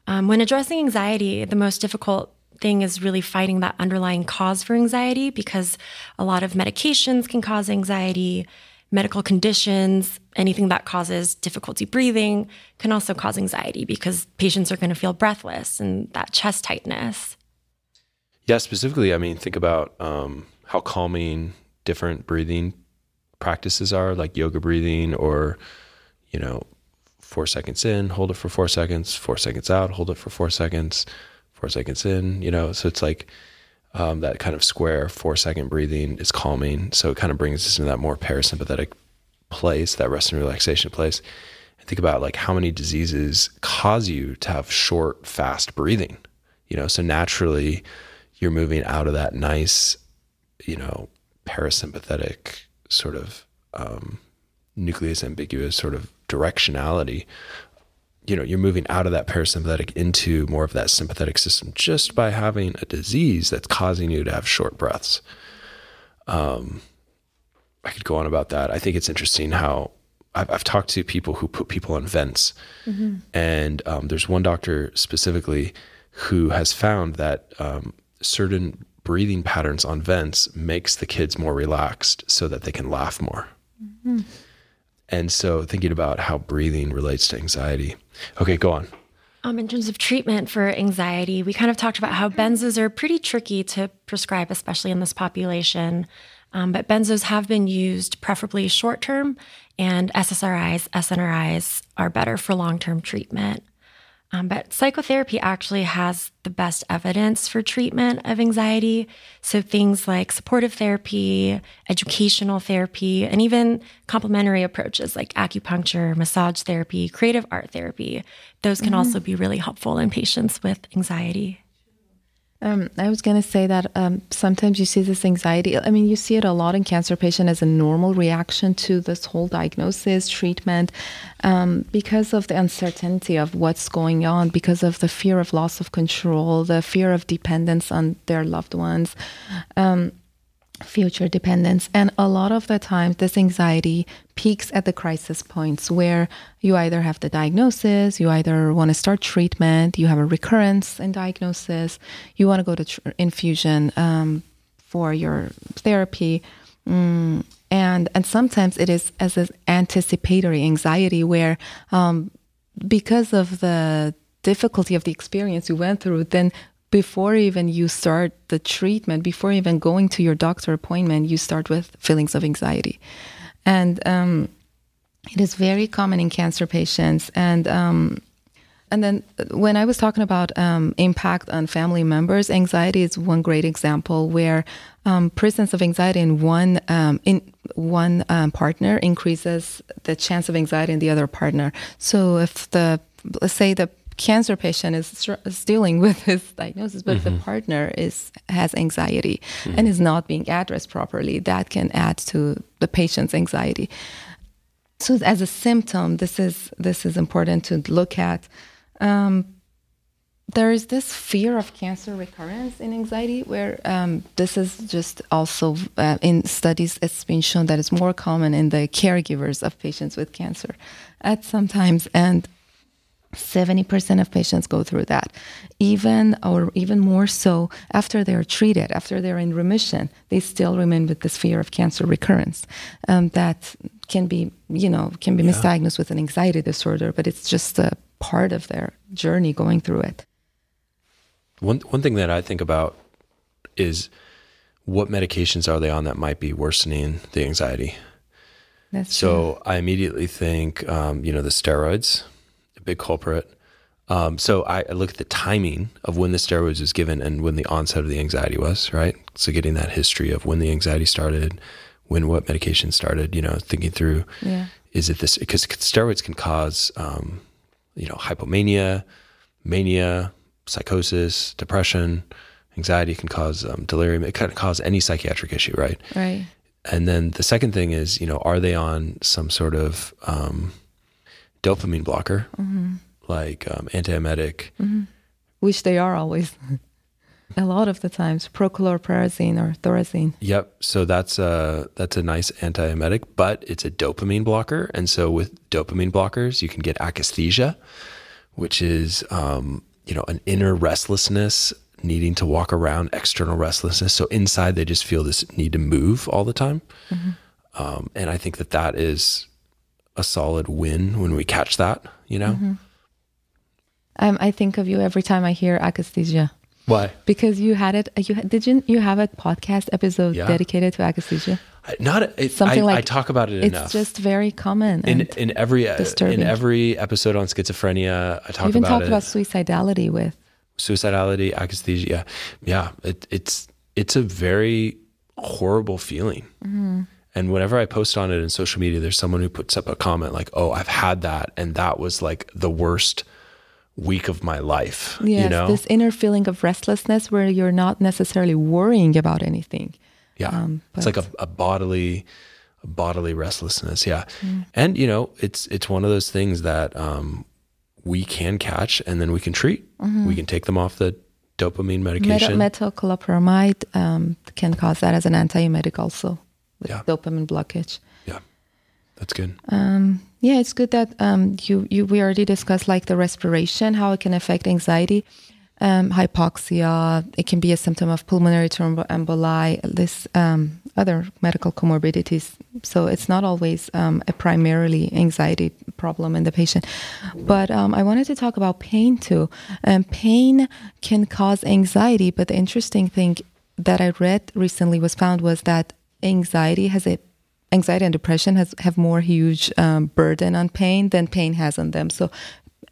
When addressing anxiety, the most difficult thing is really fighting that underlying cause for anxiety, because a lot of medications can cause anxiety, medical conditions, anything that causes difficulty breathing can also cause anxiety, because patients are going to feel breathless and that chest tightness. Yeah, specifically, I mean, think about how calming different breathing practices are, like yoga breathing, or, 4 seconds in, hold it for 4 seconds, 4 seconds out, hold it for 4 seconds, 4 seconds in, so it's like that kind of square 4-second breathing is calming. So it kind of brings us into that more parasympathetic place, that rest and relaxation place. And think about like how many diseases cause you to have short, fast breathing, so naturally you're moving out of that nice, parasympathetic sort of nucleus ambiguous sort of directionality. You're moving out of that parasympathetic into more of that sympathetic system just by having a disease that's causing you to have short breaths. I could go on about that. I think it's interesting how I've talked to people who put people on vents. Mm-hmm. And there's one doctor specifically who has found that certain breathing patterns on vents makes the kids more relaxed so that they can laugh more. Mm-hmm. And so thinking about how breathing relates to anxiety. Okay, go on. In terms of treatment for anxiety, we kind of talked about how benzos are pretty tricky to prescribe, especially in this population. But benzos have been used preferably short-term, and SSRIs, SNRIs are better for long-term treatment. But psychotherapy actually has the best evidence for treatment of anxiety. So things like supportive therapy, educational therapy, and even complementary approaches like acupuncture, massage therapy, creative art therapy, those can also be really helpful in patients with anxiety. I was going to say that sometimes you see this anxiety. I mean, you see it a lot in cancer patients as a normal reaction to this whole diagnosis, treatment, because of the uncertainty of what's going on, because of the fear of loss of control, the fear of dependence on their loved ones, future dependence. And a lot of the time, this anxiety peaks at the crisis points where you either have the diagnosis, you either want to start treatment, you have a recurrence in diagnosis, you want to go to infusion for your therapy. And sometimes it is as an anticipatory anxiety where because of the difficulty of the experience you went through, then before even you start the treatment, before even going to your doctor appointment, you start with feelings of anxiety. And it is very common in cancer patients. And then when I was talking about impact on family members, anxiety is one great example where presence of anxiety in one partner increases the chance of anxiety in the other partner. So if let's say the cancer patient is dealing with his diagnosis, but the partner has anxiety and is not being addressed properly, that can add to the patient's anxiety. So as a symptom, this is important to look at. There is this fear of cancer recurrence in anxiety, where this is just also in studies, it's been shown that it's more common in the caregivers of patients with cancer at some times, and 70% of patients go through that, even more so after they're treated, after they're in remission, they still remain with this fear of cancer recurrence. That can be misdiagnosed with an anxiety disorder, but it's just a part of their journey going through it. One thing that I think about is what medications are they on that might be worsening the anxiety? That's so I immediately think, the steroids, a big culprit. So I look at the timing of when the steroids was given and when the onset of the anxiety was, right? So getting that history of when the anxiety started, what medication started, thinking through, is it this, because steroids can cause, hypomania, mania, psychosis, depression, anxiety, can cause delirium. It can cause any psychiatric issue, right? Right. And then the second thing is, are they on some sort of dopamine blocker, like antiemetic? Which they are always. A lot of the times, prochlorperazine or thorazine. Yep. So that's a nice antiemetic, but it's a dopamine blocker. And so with dopamine blockers, you can get akathisia, which is, an inner restlessness, needing to walk around, external restlessness. So inside, they just feel this need to move all the time. And I think that is a solid win when we catch that, I think of you every time I hear akathisia. Why? Because you had it. Didn't you have a podcast episode dedicated to akathisia? I talk about it enough. It's just very common. In every disturbing. in every episode on schizophrenia, I talk you even about talked about suicidality with suicidality, akathisia. Yeah, it's a very horrible feeling. And whenever I post on it in social media, there's someone who puts up a comment like, "Oh, I've had that, and that was like the worst week of my life." Yes, this inner feeling of restlessness where you're not necessarily worrying about anything. Yeah, it's like a bodily restlessness. Yeah, and it's one of those things that we can catch and then we can treat. We can take them off the dopamine medication. Metoclopramide can cause that as an antiemetic also with dopamine blockage. Yeah, that's good. It's good that we already discussed like the respiration, how it can affect anxiety. Hypoxia, it can be a symptom of pulmonary thromboemboli, this other medical comorbidities. So it's not always a primarily anxiety problem in the patient. But I wanted to talk about pain too. Pain can cause anxiety, but the interesting thing that I read recently was that anxiety and depression have more huge burden on pain than pain has on them. So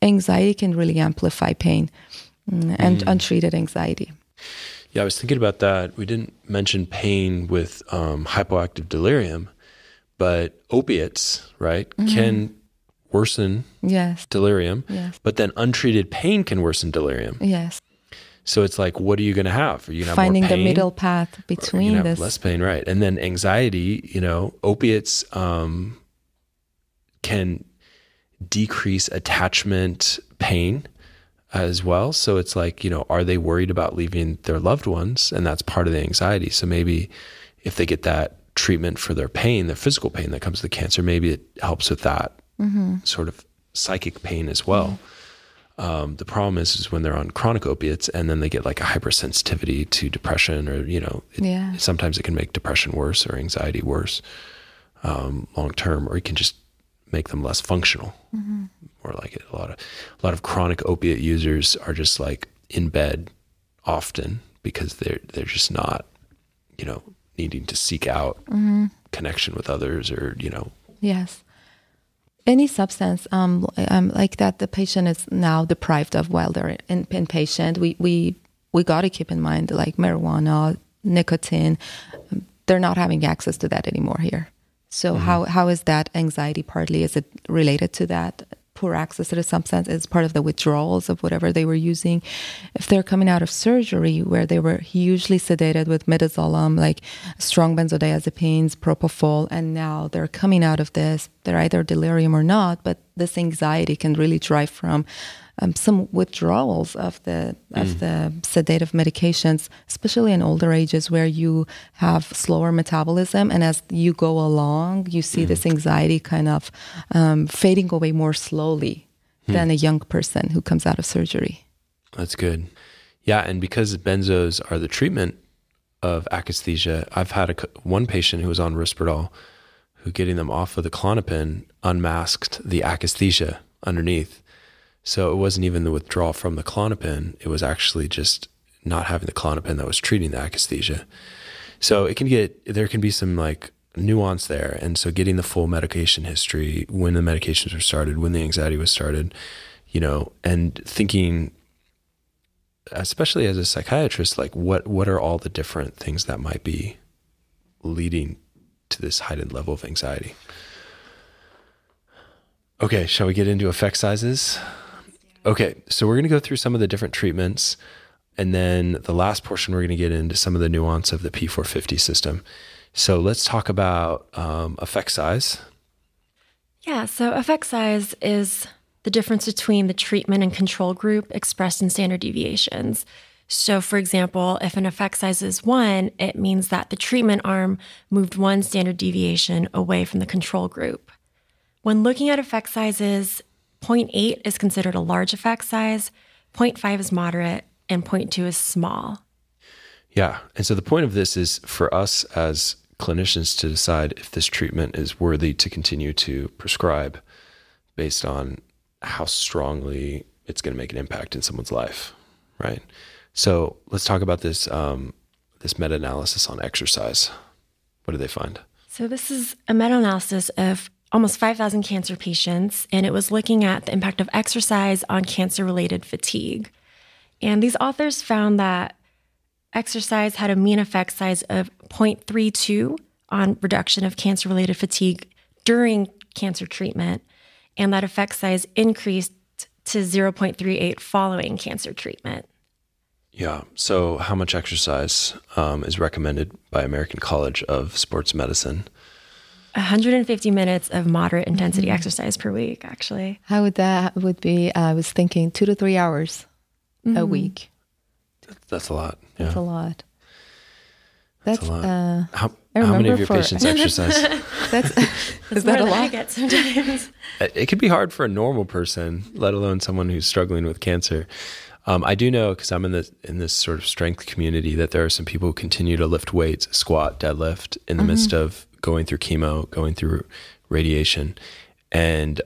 anxiety can really amplify pain and untreated anxiety. Yeah, I was thinking about that. We didn't mention pain with hypoactive delirium, but opiates, right, can worsen delirium. Yes. But then untreated pain can worsen delirium. Yes. So it's like, what are you going to have? Are you going to have finding more pain? The middle path between this? Have less pain, right? And then anxiety, opiates can decrease attachment pain as well. So it's like, are they worried about leaving their loved ones? And that's part of the anxiety. So maybe if they get that treatment for their pain, their physical pain that comes with the cancer, maybe it helps with that sort of psychic pain as well. The problem is when they're on chronic opiates and then they get like a hypersensitivity to depression or, sometimes it can make depression worse or anxiety worse long term, or it can just make them less functional. Or like it. A lot of chronic opiate users are just like in bed often because they're just not, needing to seek out connection with others or, Yes. Any substance like that the patient is now deprived of while they're inpatient, we got to keep in mind like marijuana, nicotine, they're not having access to that anymore here. So how is that anxiety partly? Is it related to that? Poor access to the substance is part of the withdrawals of whatever they were using. If they're coming out of surgery where they were hugely sedated with midazolam, like strong benzodiazepines, propofol, and now they're coming out of this, they're either delirium or not, but this anxiety can really drive from some withdrawals of the sedative medications, especially in older ages where you have slower metabolism, and as you go along, you see this anxiety kind of fading away more slowly than a young person who comes out of surgery. That's good. Yeah, and because benzos are the treatment of akathisia, I've had one patient who was on Risperdal who, getting them off of the Klonopin, unmasked the akathisia underneath. So it wasn't even the withdrawal from the Klonopin. It was actually just not having the Klonopin that was treating the akathisia. So there can be some like nuance there. And so getting the full medication history, when the medications were started, when the anxiety was started, and thinking, especially as a psychiatrist, like what are all the different things that might be leading to this heightened level of anxiety? Okay, shall we get into effect sizes? Okay, so we're going to go through some of the different treatments, and then the last portion, we're going to get into some of the nuance of the P450 system. So let's talk about effect size. Yeah, so effect size is the difference between the treatment and control group expressed in standard deviations. So for example, if an effect size is 1, it means that the treatment arm moved 1 standard deviation away from the control group. When looking at effect sizes, 0.8 is considered a large effect size, 0.5 is moderate, and 0.2 is small. Yeah. And so the point of this is for us as clinicians to decide if this treatment is worthy to continue to prescribe based on how strongly it's going to make an impact in someone's life, right? So let's talk about this this meta-analysis on exercise. What did they find? So this is a meta-analysis of almost 5,000 cancer patients, and it was looking at the impact of exercise on cancer-related fatigue. And these authors found that exercise had a mean effect size of 0.32 on reduction of cancer-related fatigue during cancer treatment, and that effect size increased to 0.38 following cancer treatment. Yeah. So how much exercise is recommended by American College of Sports Medicine? 150 minutes of moderate intensity exercise per week, actually. How would that would be? I was thinking 2 to 3 hours a week. That's a lot. Yeah. That's a lot. That's a lot. How many of your patients exercise? Is that a lot? I get sometimes. It could be hard for a normal person, let alone someone who's struggling with cancer. I do know, because I'm in this sort of strength community, that there are some people who continue to lift weights, squat, deadlift in the midst of going through chemo, going through radiation, and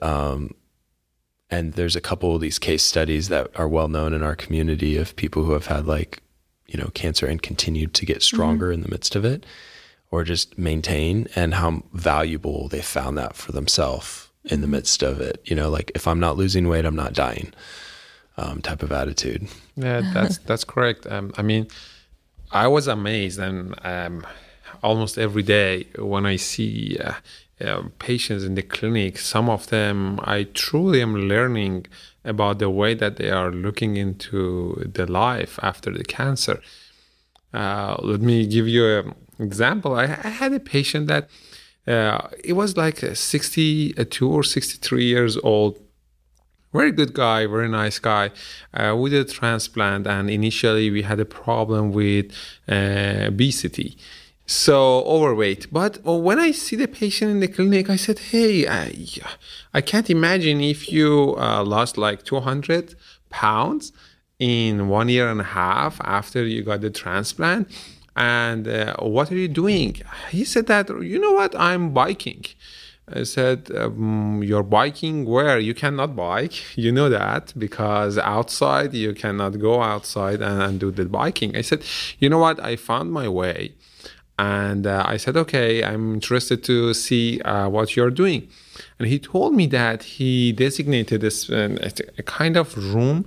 there's a couple of these case studies that are well known in our community of people who have had cancer and continued to get stronger in the midst of it, or just maintain, and how valuable they found that for themselves in the midst of it. Like, if I'm not losing weight, I'm not dying. Type of attitude. Yeah, that's correct. I mean, I was amazed, and almost every day when I see patients in the clinic, some of them I truly am learning about the way that they are looking into the life after the cancer. Let me give you an example. I had a patient that it was like 62 or 63 years old. Very good guy, very nice guy. We did a transplant, and initially we had a problem with obesity, so overweight. But when I see the patient in the clinic, I said, hey, I can't imagine if you lost like 200 pounds in 1.5 years after you got the transplant. And what are you doing? He said that, you know what, I'm biking. I said, you're biking where? You cannot bike. You know that, because outside, you cannot go outside and do the biking. I said, you know what? I found my way. And I said, okay, I'm interested to see what you're doing. And he told me that he designated this a kind of room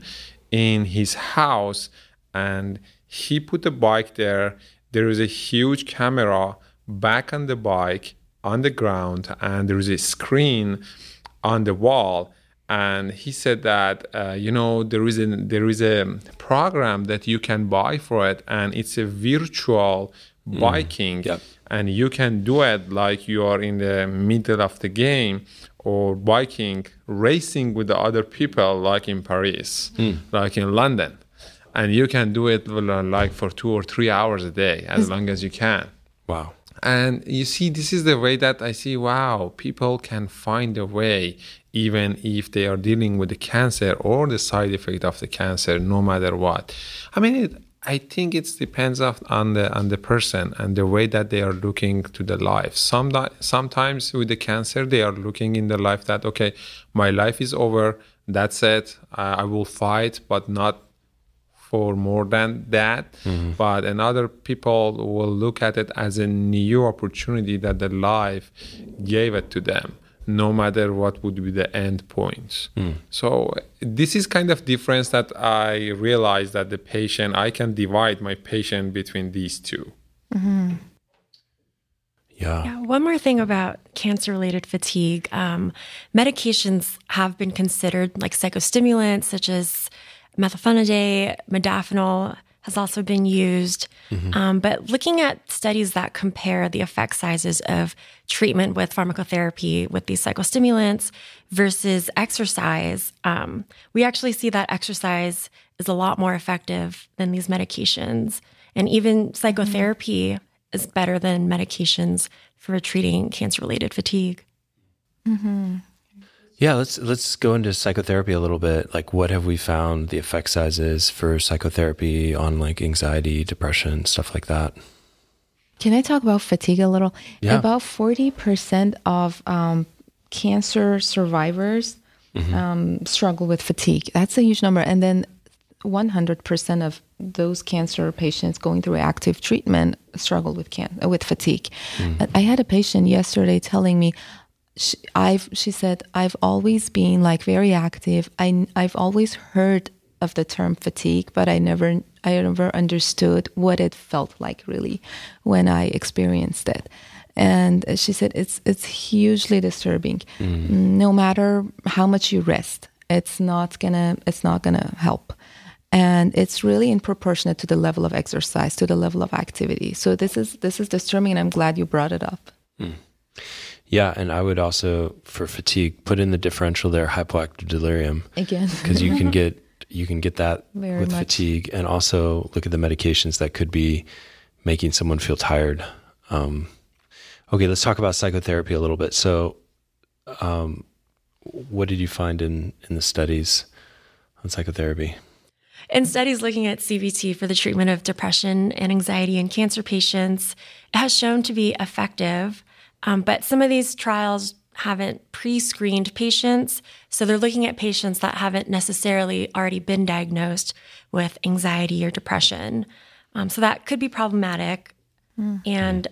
in his house, and he put a bike there. There is a huge camera back on the bike, on the ground, and there is a screen on the wall. And he said that there is a program that you can buy for it, and it's a virtual biking. Yep. And you can do it like you are in the middle of the game, or biking, racing with the other people, like in Paris, like in London. And you can do it like for 2 or 3 hours a day, as long as you can. Wow. And you see, this is the way that I see, wow, people can find a way, even if they are dealing with the cancer or the side effect of the cancer, no matter what. I mean, I think it depends on the person and the way that they are looking to the life. Sometimes with the cancer, they are looking in the life that, okay, my life is over, that's it, I will fight, but not for more than that. But another people will look at it as a new opportunity that the life gave it to them, no matter what would be the end points. So this is kind of difference that I realized that the patient, I can divide my patient between these two. Yeah. One more thing about cancer-related fatigue. Medications have been considered, like psychostimulants such as methylphenidate, modafinil has also been used. But looking at studies that compare the effect sizes of treatment with pharmacotherapy with these psychostimulants versus exercise, we actually see that exercise is a lot more effective than these medications. And even psychotherapy is better than medications for treating cancer-related fatigue. Yeah, let's go into psychotherapy a little bit. Like, what have we found the effect sizes for psychotherapy on like anxiety, depression, stuff like that? Can I talk about fatigue a little? Yeah. About 40% of cancer survivors struggle with fatigue. That's a huge number. And then 100% of those cancer patients going through active treatment struggle with fatigue. I had a patient yesterday telling me, she said, I've always been like very active. I've always heard of the term fatigue, but I never understood what it felt like really when I experienced it. And she said it's hugely disturbing. No matter how much you rest, it's not gonna help. And it's really in proportionate to the level of exercise, to the level of activity. So this is disturbing, and I'm glad you brought it up. Yeah, and I would also, for fatigue, put in the differential there, hypoactive delirium. Again. Because you can get that very with much. Fatigue, and also look at the medications that could be making someone feel tired. Okay, let's talk about psychotherapy a little bit. So what did you find in the studies on psychotherapy? In studies looking at CBT for the treatment of depression and anxiety in cancer patients, it has shown to be effective. But some of these trials haven't pre-screened patients. So they're looking at patients that haven't necessarily already been diagnosed with anxiety or depression. So that could be problematic. And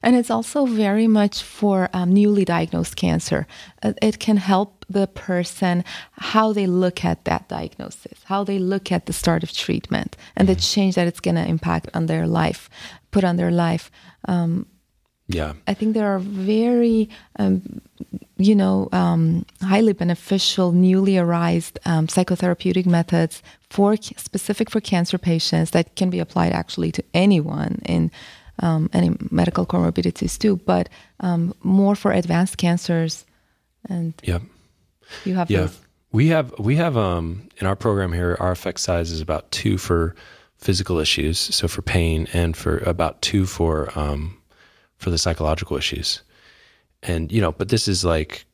it's also very much for newly diagnosed cancer. It can help the person how they look at that diagnosis, how they look at the start of treatment, and the change that it's going to impact on their life, put on their life. I think there are very, highly beneficial, newly arised psychotherapeutic methods specific for cancer patients that can be applied actually to anyone in any medical comorbidities too, but more for advanced cancers. And you have those. We have in our program here, our effect size is about 2 for physical issues, so for pain, and for about 2 for the psychological issues. And but this is like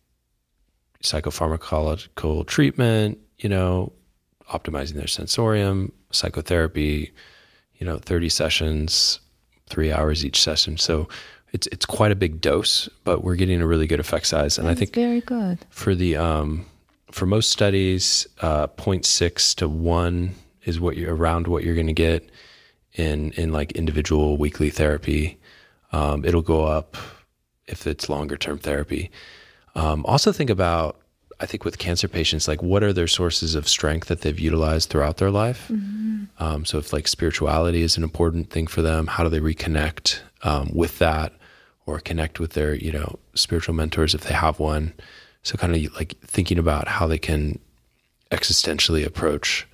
psychopharmacological treatment, optimizing their sensorium, psychotherapy, 30 sessions, 3 hours each session. So it's quite a big dose, but we're getting a really good effect size. And I think very good. For the for most studies, 0.6 to 1 is around what you're going to get in like individual weekly therapy. It'll go up if it's longer term therapy. Also think about, I think with cancer patients, like what are their sources of strength that they've utilized throughout their life? So if like spirituality is an important thing for them, how do they reconnect with that, or connect with their, spiritual mentors if they have one? So kind of like thinking about how they can existentially approach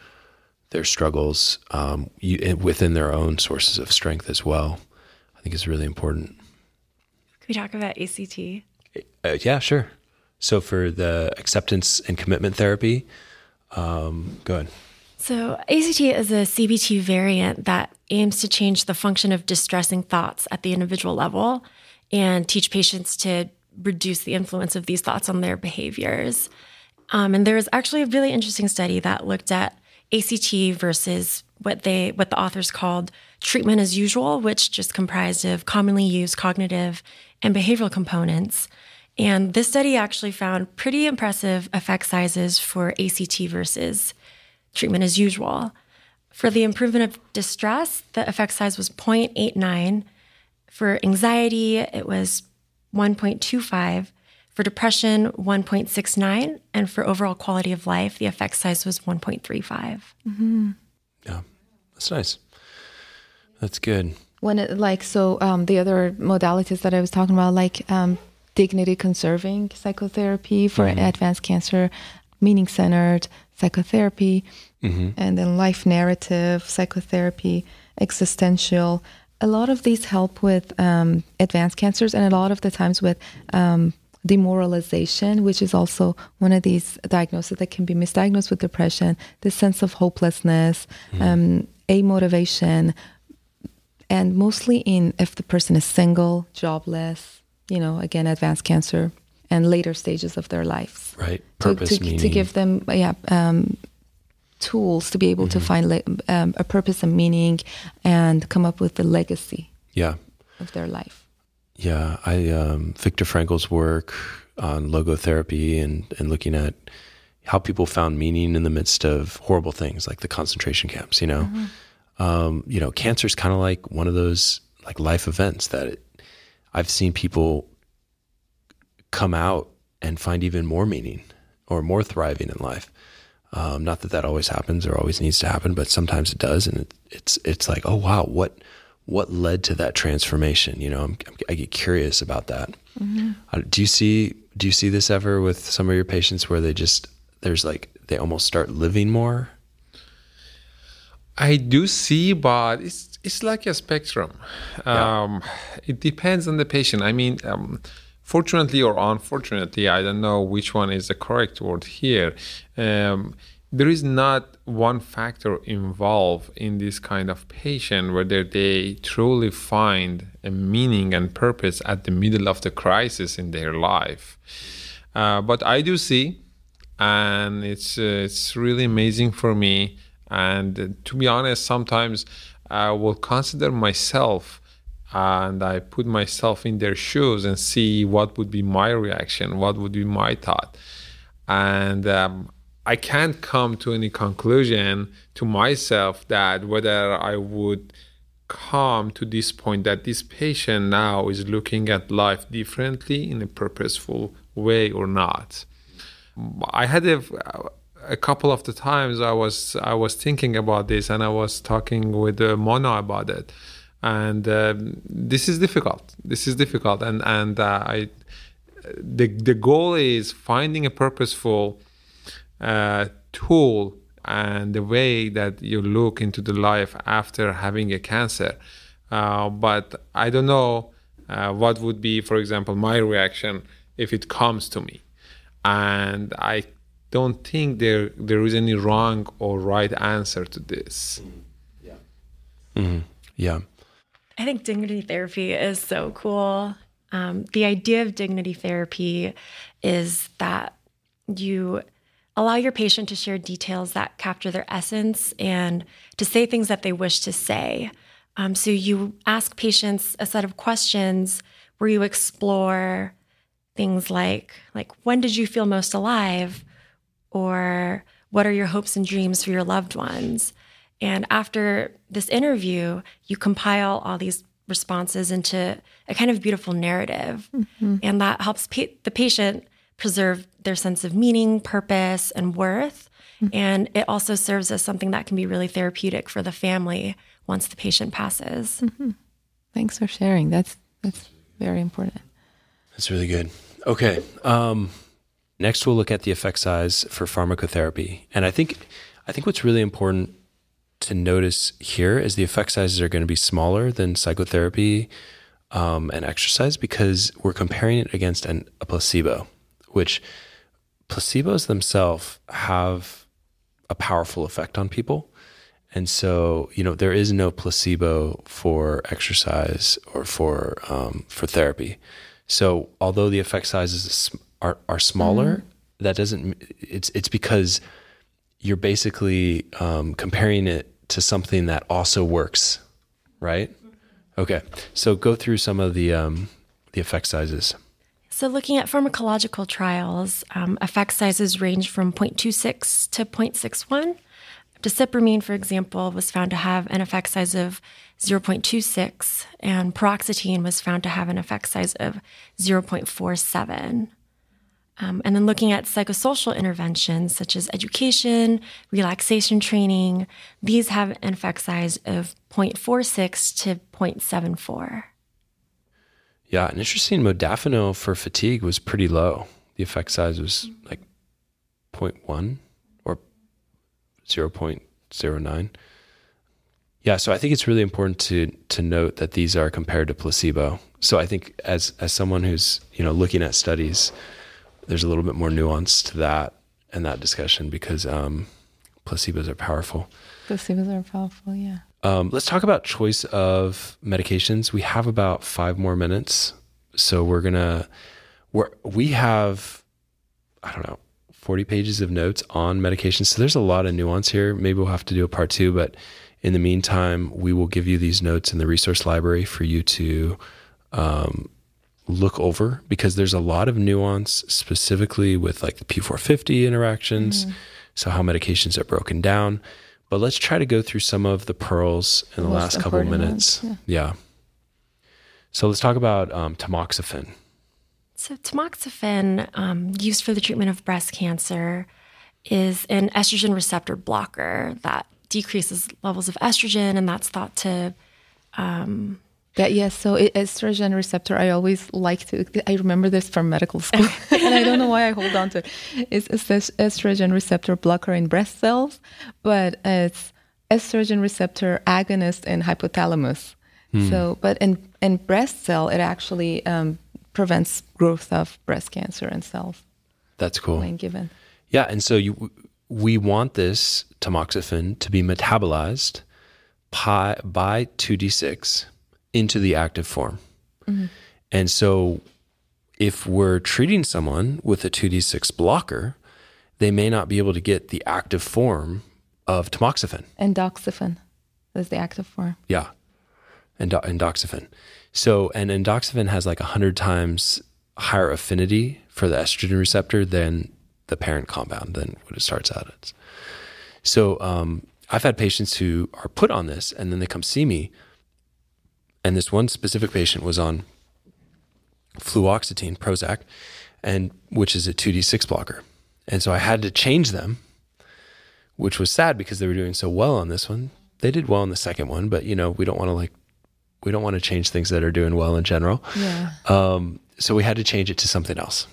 their struggles within their own sources of strength as well, I think is really important. Can we talk about ACT? Yeah, sure. So for the acceptance and commitment therapy, go ahead. So ACT is a CBT variant that aims to change the function of distressing thoughts at the individual level and teach patients to reduce the influence of these thoughts on their behaviors. And there was actually a really interesting study that looked at ACT versus what the authors called treatment as usual, which just comprised of commonly used cognitive and behavioral components. And this study actually found pretty impressive effect sizes for ACT versus treatment as usual. For the improvement of distress, the effect size was 0.89. For anxiety, it was 1.25. For depression, 1.69. And for overall quality of life, the effect size was 1.35. Yeah, that's nice. That's good. The other modalities that I was talking about, like dignity conserving psychotherapy for advanced cancer, meaning centered psychotherapy, and then life narrative psychotherapy, existential. A lot of these help with advanced cancers, and a lot of the times with demoralization, which is also one of these diagnoses that can be misdiagnosed with depression, the sense of hopelessness, amotivation, and mostly if the person is single, jobless, again, advanced cancer, and later stages of their lives. Right. Purpose, meaning. To give them tools to be able to find a purpose and meaning and come up with the legacy of their life. Yeah. Viktor Frankl's work on logotherapy and looking at how people found meaning in the midst of horrible things like the concentration camps, cancer is kind of like one of those like life events that I've seen people come out and find even more meaning or more thriving in life. Not that always happens or always needs to happen, but sometimes it does. And it's like, oh wow, what led to that transformation? I get curious about that. Do you see this ever with some of your patients where they almost start living more? I do see, but it's like a spectrum. It depends on the patient. I mean, fortunately or unfortunately, I don't know which one is the correct word here. There is not one factor involved in this kind of patient, whether they truly find a meaning and purpose at the middle of the crisis in their life. But I do see, and it's really amazing for me. And to be honest, sometimes I will consider myself and I put myself in their shoes and see what would be my reaction, what would be my thought. And I can't come to any conclusion to myself that whether I would come to this point that this patient now is looking at life differently in a purposeful way or not. I had a couple of the times I was thinking about this, and I was talking with Mona about it, and this is difficult. And the goal is finding a purposeful tool and the way that you look into the life after having a cancer. But I don't know what would be, for example, my reaction if it comes to me, and I don't think there is any wrong or right answer to this. Yeah. I think dignity therapy is so cool. The idea of dignity therapy is that you allow your patient to share details that capture their essence and to say things that they wish to say. So you ask patients a set of questions where you explore things like when did you feel most alive? Or what are your hopes and dreams for your loved ones? And after this interview, you compile all these responses into a kind of beautiful narrative. And that helps the patient preserve their sense of meaning, purpose, and worth. And it also serves as something that can be really therapeutic for the family once the patient passes. Thanks for sharing. That's very important. That's really good. Okay. Next, we'll look at the effect size for pharmacotherapy. And I think what's really important to notice here is the effect sizes are going to be smaller than psychotherapy and exercise because we're comparing it against a placebo, which placebos themselves have a powerful effect on people. And so, there is no placebo for exercise or for therapy. So although the effect sizes are smaller, that doesn't, it's because you're basically comparing it to something that also works, right? Okay, so go through some of the effect sizes. So looking at pharmacological trials, effect sizes range from 0.26 to 0.61. Dicipramine, for example, was found to have an effect size of 0.26, and paroxetine was found to have an effect size of 0.47. And then looking at psychosocial interventions such as education, relaxation training, these have an effect size of 0.46 to 0.74. Yeah, and interesting, modafinil for fatigue was pretty low. The effect size was like 0.1 or 0.09. Yeah, so I think it's really important to note that these are compared to placebo. So I think as someone who's, looking at studies, there's a little bit more nuance to that and that discussion because placebos are powerful. Placebos are powerful, yeah. Let's talk about choice of medications. We have about 5 more minutes. So we have, 40 pages of notes on medications. So there's a lot of nuance here. Maybe we'll have to do a part 2, but in the meantime, we will give you these notes in the resource library for you to look over, because there's a lot of nuance specifically with like the P450 interactions. So how medications are broken down. But let's try to go through some of the pearls in the last couple of minutes. Yeah. So let's talk about tamoxifen. So tamoxifen, used for the treatment of breast cancer, is an estrogen receptor blocker that decreases levels of estrogen, and that's thought to... So estrogen receptor, I always I remember this from medical school, and I don't know why I hold on to it. It's estrogen receptor blocker in breast cells, but it's estrogen receptor agonist in hypothalamus. So, but in breast cell, it actually prevents growth of breast cancer and cells. That's cool. When given. Yeah, and so we want this tamoxifen to be metabolized by 2D6 into the active form. And so if we're treating someone with a 2D6 blocker, they may not be able to get the active form of tamoxifen. Endoxifen is the active form. Yeah, endoxifen. So, and endoxifen has like 100 times higher affinity for the estrogen receptor than the parent compound, than what it starts out as. So I've had patients who are put on this and then they come see me. And this one specific patient was on fluoxetine, Prozac, which is a 2D6 blocker. And so I had to change them, which was sad because they were doing so well on this one. They did well on the second one, but we don't want to change things that are doing well in general. Yeah. So we had to change it to something else,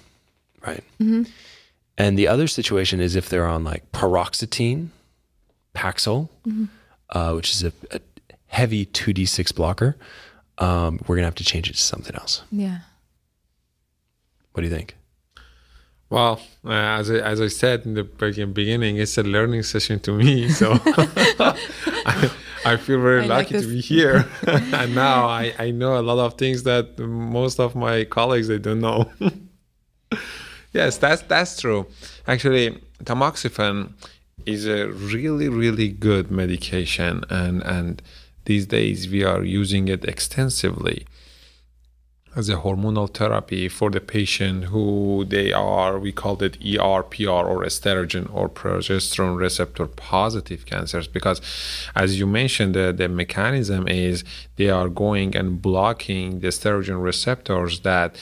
right? And the other situation is if they're on like paroxetine, Paxil, which is a heavy 2D6 blocker, we're going to have to change it to something else. Yeah. What do you think? Well, as I said in the beginning, it's a learning session to me. So I feel very lucky to be here. And now I know a lot of things that most of my colleagues, they don't know. Yes, that's true. Actually, tamoxifen is a really, really good medication. And these days we are using it extensively as a hormonal therapy for the patient who we called it ER/PR or estrogen or progesterone receptor positive cancers, because as you mentioned, the mechanism is they are going and blocking the estrogen receptors that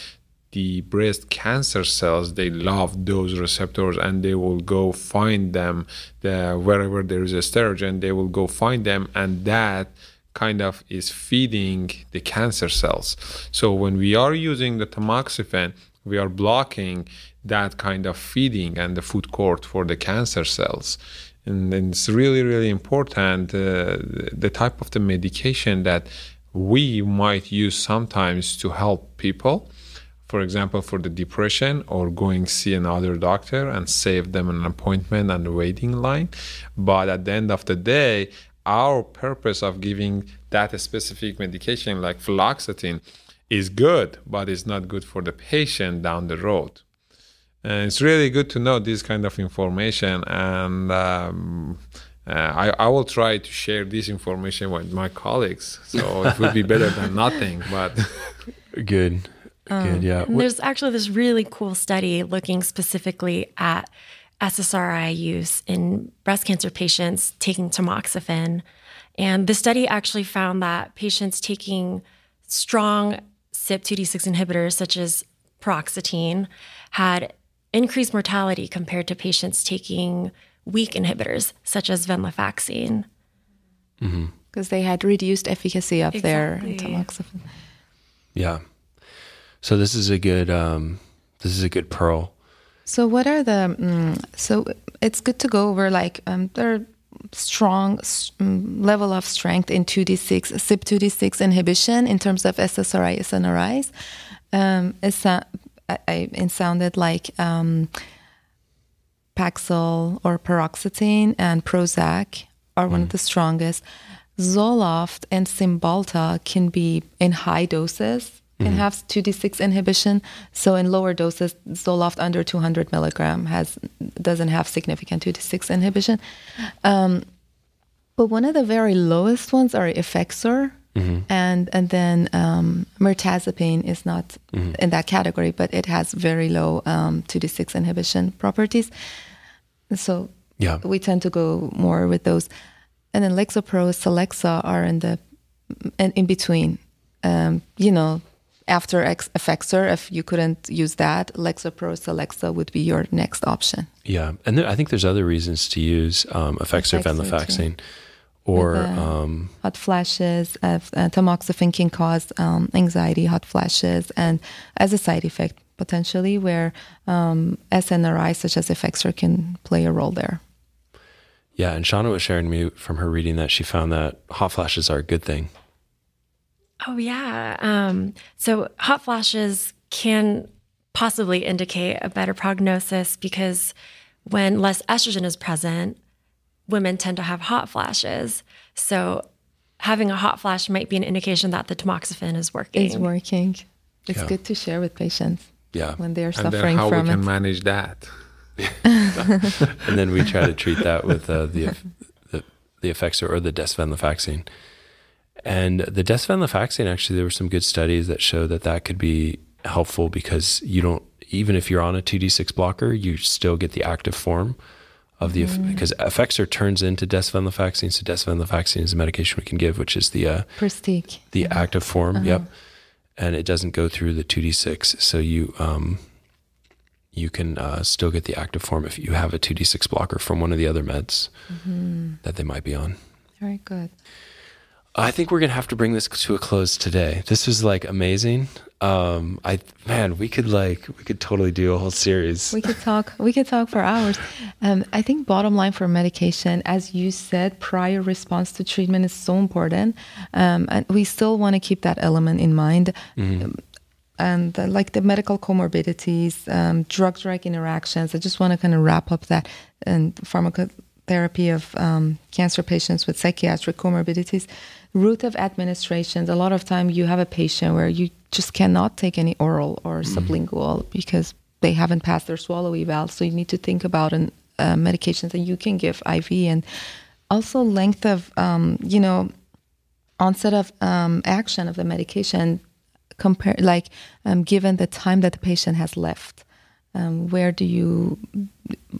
the breast cancer cells, they love those receptors and they will go find them wherever there is estrogen, they will go find them, and that kind of is feeding the cancer cells. So when we are using the tamoxifen, we are blocking that kind of feeding and the food court for the cancer cells. And it's really, really important, the type of the medication that we might use sometimes to help people. For example, for the depression, or going see another doctor and save them an appointment and a waiting line. But at the end of the day, our purpose of giving that specific medication like fluoxetine is good, but it's not good for the patient down the road. And it's really good to know this kind of information. And I will try to share this information with my colleagues. So it would be better than nothing, but... Good, yeah. There's actually this really cool study looking specifically at SSRI use in breast cancer patients taking tamoxifen. And the study actually found that patients taking strong CYP2D6 inhibitors, such as paroxetine, had increased mortality compared to patients taking weak inhibitors, such as venlafaxine. Because they had reduced efficacy of their tamoxifen. Yeah. So this is a good pearl. So what are the, so it's good to go over there are strong level of strength in CYP2D6 inhibition in terms of SSRI, SNRIs. It sounded like Paxil or paroxetine and Prozac are one of the strongest. Zoloft and Cymbalta can be in high doses, can have 2D6 inhibition. So in lower doses, Zoloft under 200 milligram doesn't have significant 2D6 inhibition. But one of the very lowest ones are Effexor, and then mirtazapine is not in that category, but it has very low 2D6 inhibition properties. So we tend to go more with those. And then Lexapro, Celexa are in between. After Effexor, if you couldn't use that, Lexapro, Celexa would be your next option. Yeah, and I think there's other reasons to use Effexor, venlafaxine, or hot flashes. Tamoxifen can cause anxiety, hot flashes, and as a side effect potentially, where SNRI such as Effexor can play a role there. Yeah, and Shawna was sharing me from her reading that she found that hot flashes are a good thing. Oh, yeah. So hot flashes can possibly indicate a better prognosis because when less estrogen is present, women tend to have hot flashes. So having a hot flash might be an indication that the tamoxifen is working. It's working. It's good to share with patients when they're suffering from it. And then how we can manage that. And then we try to treat that with the Effexor or the desvenlafaxine. And the desvenlafaxine, actually, there were some good studies that show that could be helpful because even if you're on a 2D6 blocker, you still get the active form of the, because Effexor turns into desvenlafaxine. So desvenlafaxine is a medication we can give, which is the Prestige. The active form. Yep. And it doesn't go through the 2D6. So you can still get the active form if you have a 2D6 blocker from one of the other meds that they might be on. Very good. I think we're going to have to bring this to a close today. This was amazing. We could totally do a whole series. We could talk for hours. I think bottom line for medication, as you said, prior response to treatment is so important. And we still want to keep that element in mind. And the medical comorbidities, drug-drug interactions. I just want to kind of wrap up that and pharmacotherapy of cancer patients with psychiatric comorbidities. Route of administrations, a lot of time you have a patient where you just cannot take any oral or sublingual because they haven't passed their swallow eval. So you need to think about medications that you can give IV, and also length of, onset of action of the medication, given the time that the patient has left. Where do you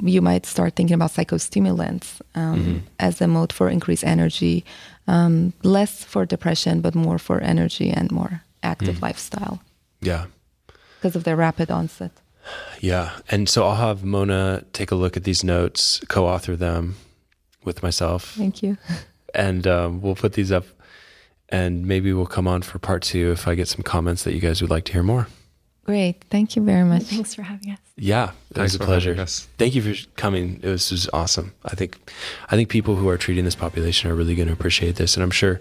might start thinking about psychostimulants as a mode for increased energy, less for depression, but more for energy and more active lifestyle. Yeah. Because of their rapid onset. Yeah. And so I'll have Mona take a look at these notes, co-author them with myself. Thank you. And we'll put these up, and maybe we'll come on for part 2 if I get some comments that you guys would like to hear more. Great. Thank you very much. Thanks for having us. Yeah, it was a pleasure. Thank you for coming. It was awesome. I think people who are treating this population are really going to appreciate this, and I'm sure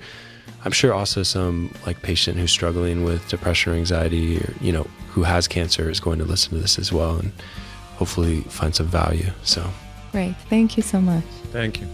also some patient who's struggling with depression or anxiety, or who has cancer is going to listen to this as well, and hopefully find some value. So great. Thank you so much. Thank you.